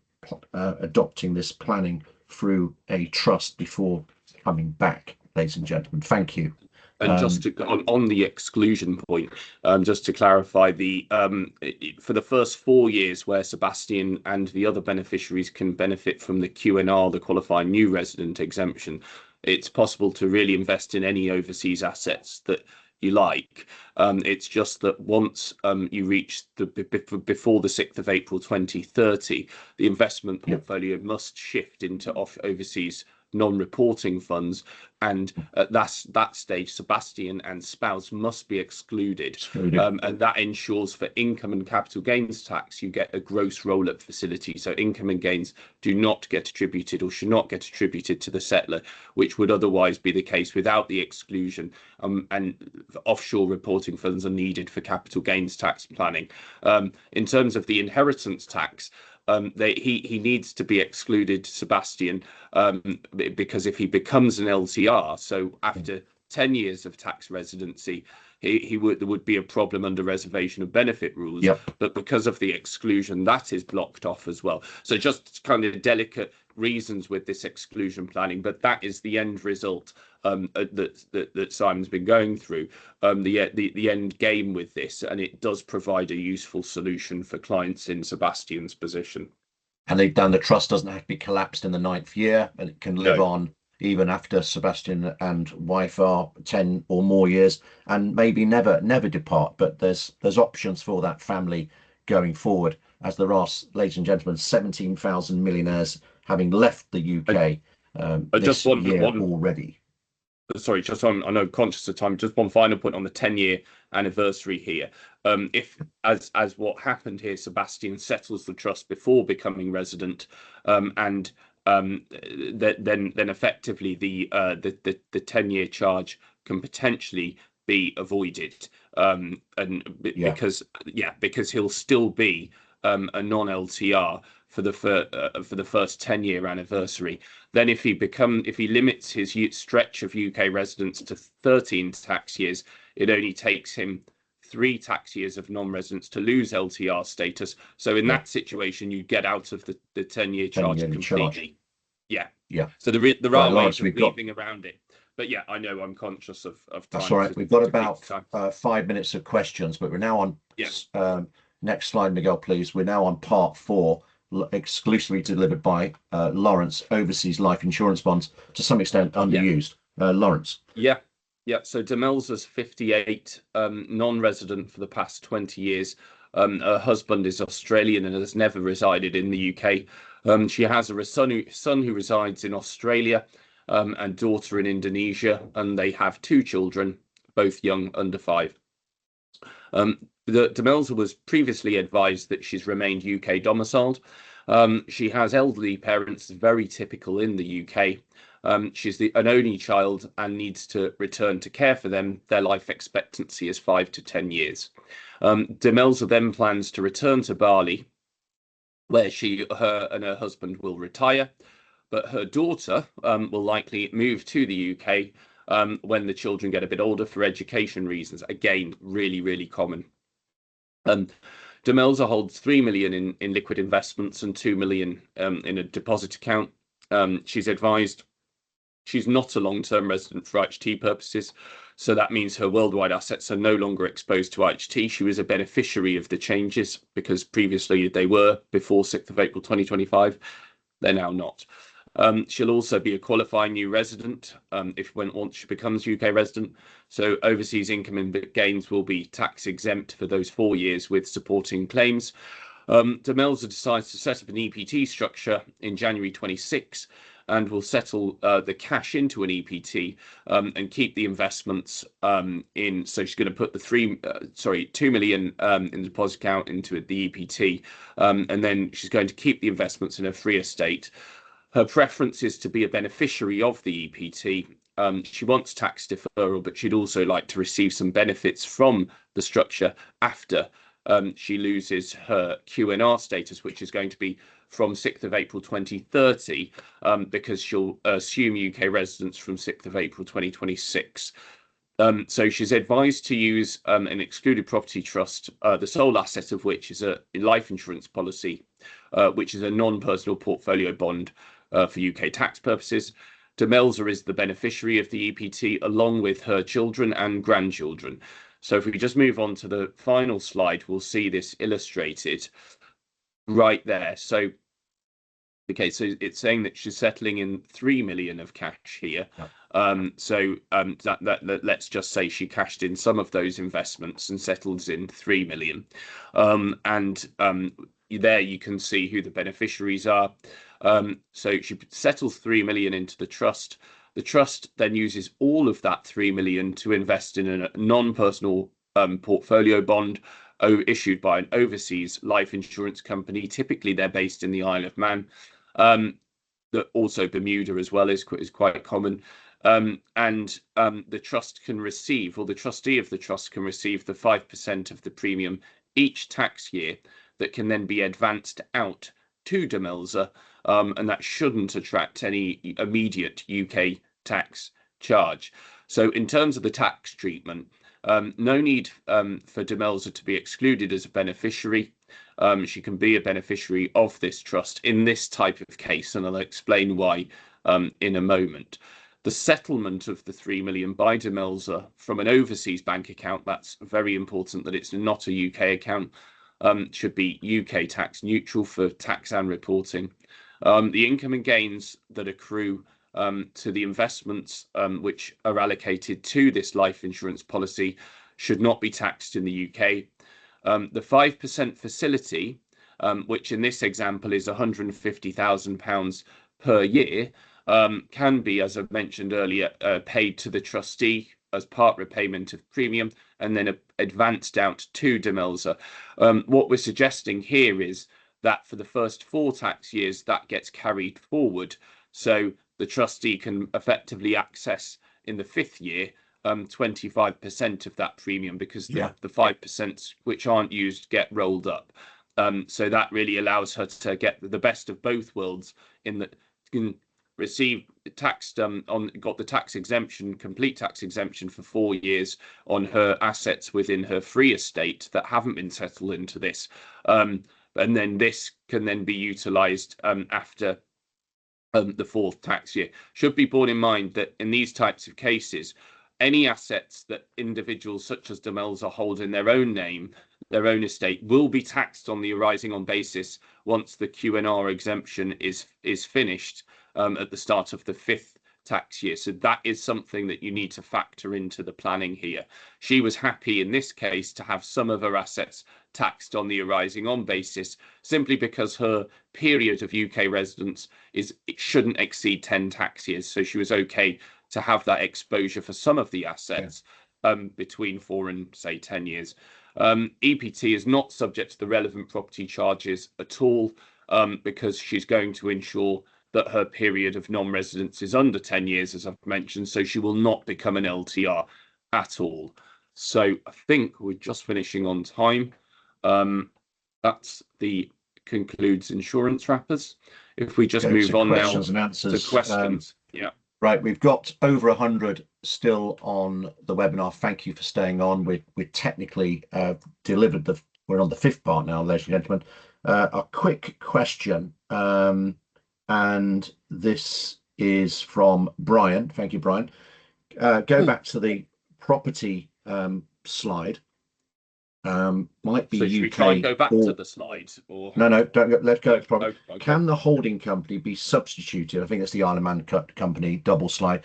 adopting this planning through a trust before coming back, ladies and gentlemen. Thank you. And just to, on the exclusion point, just to clarify, for the first 4 years where Sebastian and the other beneficiaries can benefit from the QNR, the qualifying new resident exemption, it's possible to really invest in any overseas assets that you like. It's just that once you reach before the 6th of April 2030, the investment portfolio must shift into overseas non-reporting funds, and at that stage Sebastian and spouse must be excluded. And that ensures for income and capital gains tax you get a gross roll-up facility, so income and gains do not get attributed or should not get attributed to the settler, which would otherwise be the case without the exclusion. And offshore reporting funds are needed for capital gains tax planning. In terms of the inheritance tax, he needs to be excluded, Sebastian, because if he becomes an LTR, so after 10 years of tax residency, there would be a problem under reservation of benefit rules. But because of the exclusion, that is blocked off as well. So just kind of delicate reasons with this exclusion planning, but that is the end result that Simon's been going through, the end game with this, and it does provide a useful solution for clients in Sebastian's position. And the trust doesn't have to be collapsed in the 9th year, and it can live on even after Sebastian and wife are 10 or more years, and maybe never depart. But there's options for that family going forward, as there are, ladies and gentlemen, 17,000 millionaires having left the UK this year already. Sorry, just on, I know, conscious of time, just one final point on the 10-year anniversary here. If, as what happened here, Sebastian settles the trust before becoming resident, and then effectively the 10-year charge can potentially be avoided, Yeah. because he'll still be a non-LTR for the first 10-year anniversary. Then if he limits his stretch of UK residence to 13 tax years, it only takes him 3 tax years of non-residence to lose LTR status. So in that situation, you get out of the 10-year charge completely. Yeah. Yeah. So there are ways of weaving around it. But yeah, I know I'm conscious of time. That's all right. We've got about 5 minutes of questions, but we're now on next slide, Miguel, please. We're now on part 4, exclusively delivered by Lawrence, overseas life insurance bonds, to some extent underused. Lawrence. Yeah. So Demelza's 58, non-resident for the past 20 years. Her husband is Australian and has never resided in the UK. She has a son who resides in Australia, and daughter in Indonesia, and they have 2 children, both young, under 5. Demelza was previously advised that she's remained UK domiciled. She has elderly parents, very typical in the UK. She's an only child and needs to return to care for them. Their life expectancy is 5 to 10 years. Demelza then plans to return to Bali, where her and her husband will retire. But her daughter will likely move to the UK when the children get a bit older for education reasons. Again, really, really common. Demelza holds 3 million in liquid investments and 2 million in a deposit account. She's advised she's not a long-term resident for IHT purposes, so that means her worldwide assets are no longer exposed to IHT. She was a beneficiary of the changes because previously they were, before 6th of April 2025. They're now not. She'll also be a qualifying new resident once she becomes UK resident. So overseas income and gains will be tax exempt for those 4 years with supporting claims. Demelza decides to set up an EPT structure in January 26 and will settle the cash into an EPT and keep the investments in. So she's going to put the 2 million in the deposit account into the EPT, and then she's going to keep the investments in a free estate. Her preference is to be a beneficiary of the EPT. She wants tax deferral, but she'd also like to receive some benefits from the structure after she loses her QNR status, which is going to be from 6th of April 2030, because she'll assume UK residence from 6th of April 2026. So she's advised to use an excluded property trust, the sole asset of which is a life insurance policy, which is a non-personal portfolio bond for UK tax purposes. Demelza is the beneficiary of the EPT along with her children and grandchildren. So if we just move on to the final slide, we'll see this illustrated right there. So, okay, so it's saying that she's settling in 3 million of cash here. Let's just say she cashed in some of those investments and settles in 3 million. There you can see who the beneficiaries are. So she settles 3 million into the trust. The trust then uses all of that 3 million to invest in a non-personal portfolio bond issued by an overseas life insurance company. Typically, they're based in the Isle of Man. Also Bermuda as well is quite common. The trust can receive, or the trustee of the trust can receive, the 5% of the premium each tax year that can then be advanced out to Demelza, and that shouldn't attract any immediate UK tax charge. So in terms of the tax treatment, no need for Demelza to be excluded as a beneficiary. She can be a beneficiary of this trust in this type of case, and I'll explain why in a moment. The settlement of the 3 million by Demelza from an overseas bank account, that's very important that it's not a UK account, should be UK tax neutral for tax and reporting. The income and gains that accrue to the investments which are allocated to this life insurance policy should not be taxed in the UK. The 5% facility, which in this example is £150,000 per year, can be, as I mentioned earlier, paid to the trustee as part repayment of premium and then advanced out to Demelza. What we're suggesting here is that for the first 4 tax years, that gets carried forward. So the trustee can effectively access in the 5th year 25% of that premium, because Yeah. the 5% which aren't used get rolled up. So that really allows her to get the best of both worlds, in that you can receive taxed got the tax exemption, complete tax exemption for 4 years on her assets within her free estate that haven't been settled into this. And then this can then be utilised after the 4th tax year. Should be borne in mind that in these types of cases, any assets that individuals such as Demelza hold in their own name, their own estate, will be taxed on the arising on basis once the Q&R exemption is finished at the start of the 5th tax year. So that is something that you need to factor into the planning here. She was happy in this case to have some of her assets taxed on the arising on basis, simply because her period of UK residence it shouldn't exceed 10 tax years. So she was okay to have that exposure for some of the assets between 4 and say 10 years. EPT is not subject to the relevant property charges at all, because she's going to ensure that her period of non-residence is under 10 years, as I've mentioned, so she will not become an LTR at all. So I think we're just finishing on time. That's the concludes insurance wrappers. If we just move on now questions and answers. To questions. Right, we've got over 100 still on the webinar. Thank you for staying on. We're technically delivered we're on the 5th part now, ladies and gentlemen. A quick question, and this is from Brian. Thank you, Brian. Go back to the property slide. Might be so UK. Should we try and go back to the slides? Or no, don't go. Let's go. Okay. Can the holding company be substituted? I think it's the Isle of Man company. Double slide.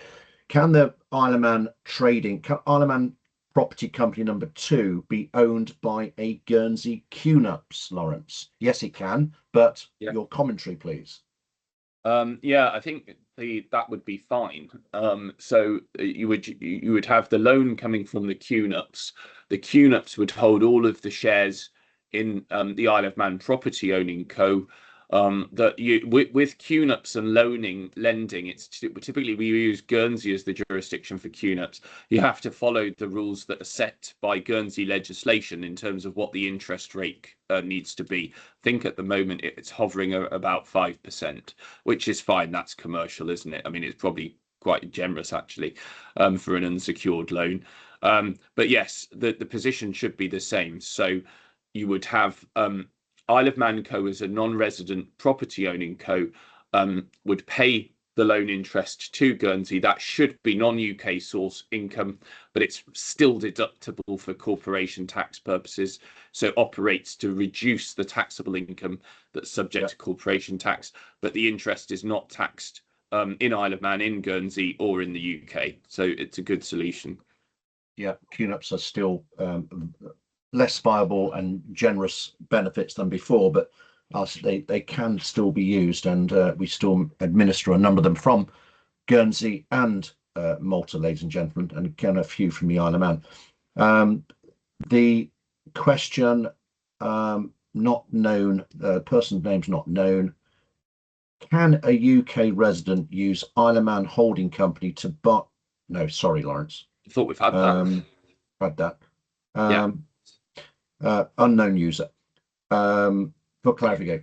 Can the Isle of Man Isle of Man property company number 2 be owned by a Guernsey QNUPS, Lawrence? Yes, it can. But your commentary, please. I think that would be fine. So you would have the loan coming from the QNUPS. The QNUPS would hold all of the shares in the Isle of Man Property Owning Co. With QNUPS and lending, it's typically we use Guernsey as the jurisdiction for QNUPS. You have to follow the rules that are set by Guernsey legislation in terms of what the interest rate needs to be. I think at the moment it's hovering about 5%, which is fine. That's commercial, isn't it? I mean, it's probably quite generous actually for an unsecured loan. But yes, the position should be the same. So you would have Isle of Man Co as a non-resident property owning co would pay the loan interest to Guernsey. That should be non-UK source income, but it's still deductible for corporation tax purposes. So operates to reduce the taxable income that's subject to corporation tax, but the interest is not taxed in Isle of Man, in Guernsey, or in the UK. So it's a good solution. Yeah, QNUPs are still less viable and generous benefits than before, but they can still be used, and we still administer a number of them from Guernsey and Malta, ladies and gentlemen, and again a few from the Isle of Man. The question, not known, the person's name's not known. Can a UK resident use Isle of Man holding company to buy? No, sorry, Lawrence. I thought we've had that. Unknown user. For clarification,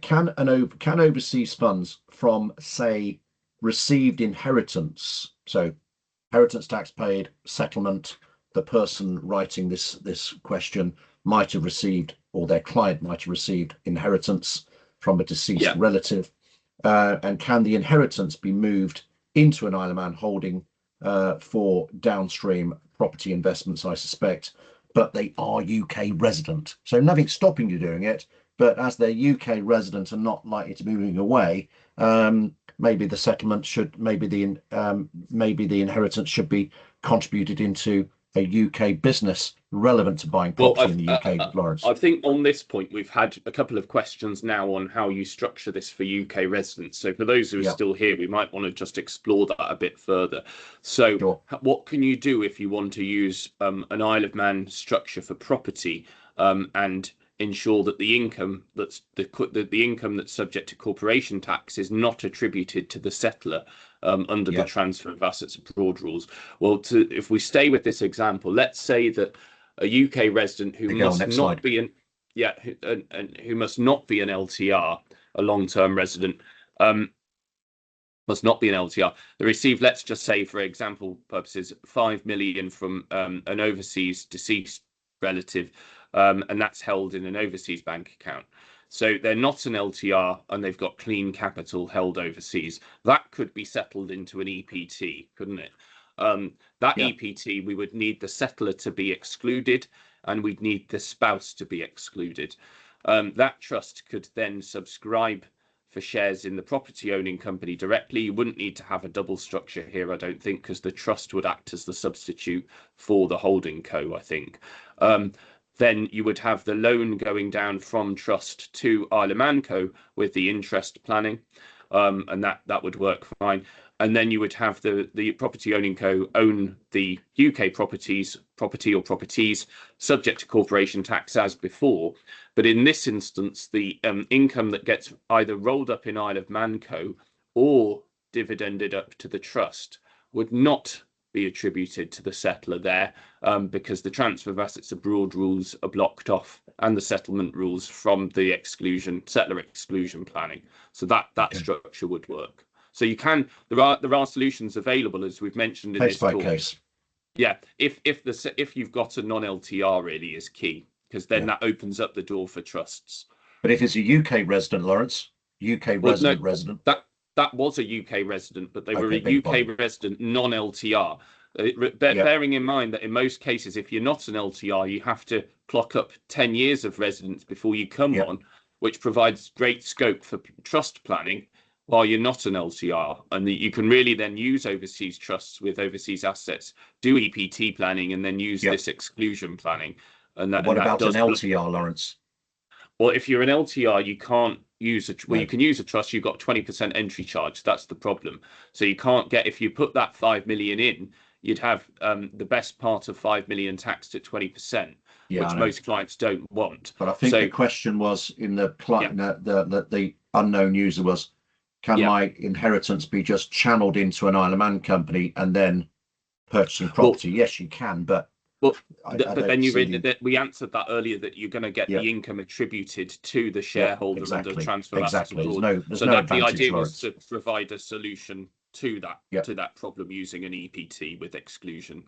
can overseas funds from, say, received inheritance, so inheritance tax paid, settlement, the person writing this question might have received, or their client might have received inheritance from a deceased relative, and can the inheritance be moved into an Isle of Man holding for downstream property investments, I suspect, but they are UK resident. So nothing stopping you doing it, but as they're UK resident and not likely to be moving away, maybe the settlement should, maybe the inheritance should be contributed into a UK business relevant to buying property in the UK, Lawrence. I think on this point, we've had a couple of questions now on how you structure this for UK residents. So for those who are still here, we might want to just explore that a bit further. So what can you do if you want to use an Isle of Man structure for property and ensure that the income that's the income that's subject to corporation tax is not attributed to the settler under the transfer of assets abroad rules. Well, if we stay with this example, let's say that a UK resident who must not be an who must not be an LTR, a long-term resident, must not be an LTR. They receive, let's just say, for example purposes, 5 million from an overseas deceased relative, and that's held in an overseas bank account. So they're not an LTR and they've got clean capital held overseas. That could be settled into an EPT, couldn't it? That EPT, we would need the settler to be excluded and we'd need the spouse to be excluded. That trust could then subscribe for shares in the property owning company directly. You wouldn't need to have a double structure here, I don't think, because the trust would act as the substitute for the holding co, I think. Then you would have the loan going down from trust to Isle of Man Co with the interest planning, and that would work fine. And then you would have the property owning co own the UK property or properties subject to corporation tax as before. But in this instance, the income that gets either rolled up in Isle of Man Co or dividended up to the trust would not be attributed to the settler there, because the transfer of assets abroad rules are blocked off and the settlement rules from the settler exclusion planning. So that structure would work. So you can, there are solutions available, as we've mentioned in this talk. Case. Yeah, if you've got a non-LTR really is key, because then that opens up the door for trusts. But if it's a UK resident, Lawrence, resident. That was a UK resident, but they were a UK resident non-LTR. Bearing in mind that in most cases, if you're not an LTR, you have to clock up 10 years of residence before you come on, which provides great scope for trust planning while you're not an LTR. And you can really then use overseas trusts with overseas assets, do EPT planning, and then use this exclusion planning. And what about an LTR, Lawrence? Well, if you're an LTR, you can't use you can use a trust. You've got 20% entry charge. That's the problem. So you can't get, if you put that 5 million in, you'd have the best part of 5 million taxed at 20%, which most clients don't want. But I think the question was in the unknown user was, can my inheritance be just channeled into an Isle of Man company and then purchasing property? Well, yes, you can, but we answered that earlier, that you're going to get the income attributed to the shareholder under transfer assets abroad. The idea was to provide a solution to that problem using an EPT with exclusion.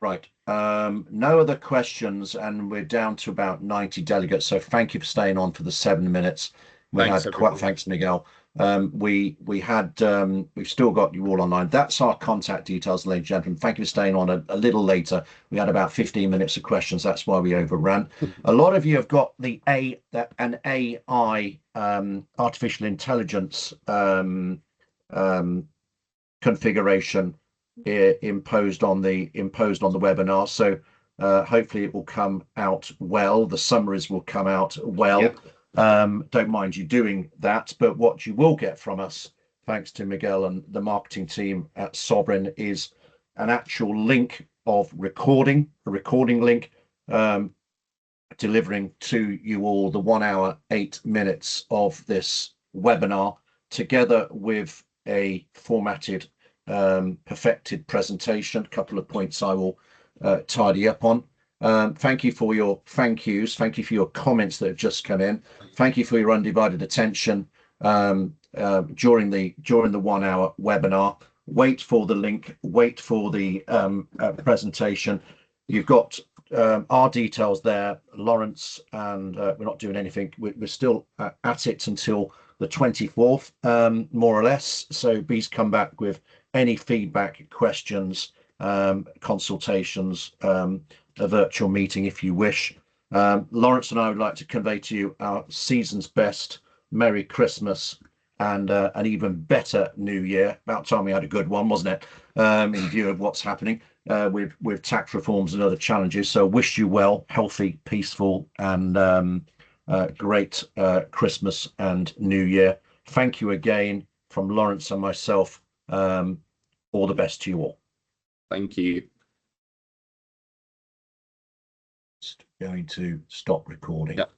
Right. No other questions, and we're down to about 90 delegates. So thank you for staying on for the 7 minutes. Thanks, Miguel. We've still got you all online. That's our contact details, ladies and gentlemen. Thank you for staying on a little later. We had about 15 minutes of questions. That's why we overran. A lot of you have got an AI artificial intelligence configuration imposed on the webinar. So hopefully it will come out well. The summaries will come out well. Don't mind you doing that, but what you will get from us, thanks to Miguel and the marketing team at Sovereign, is an actual link of a recording link, delivering to you all the 1 hour, 8 minutes of this webinar, together with a formatted, perfected presentation. A couple of points I will tidy up on. Thank you for your thank yous. Thank you for your comments that have just come in. Thank you for your undivided attention during the 1 hour webinar. Wait for the link. Wait for the presentation. You've got our details there, Lawrence, and we're not doing anything. We're still at it until the 24th, more or less. So please come back with any feedback, questions, consultations, a virtual meeting if you wish. Lawrence and I would like to convey to you our season's best Merry Christmas and an even better New Year. About time we had a good one, wasn't it? In view of what's happening with tax reforms and other challenges. So wish you well, healthy, peaceful, and great Christmas and New Year. Thank you again from Lawrence and myself. All the best to you all. Thank you. Just going to stop recording. Yep.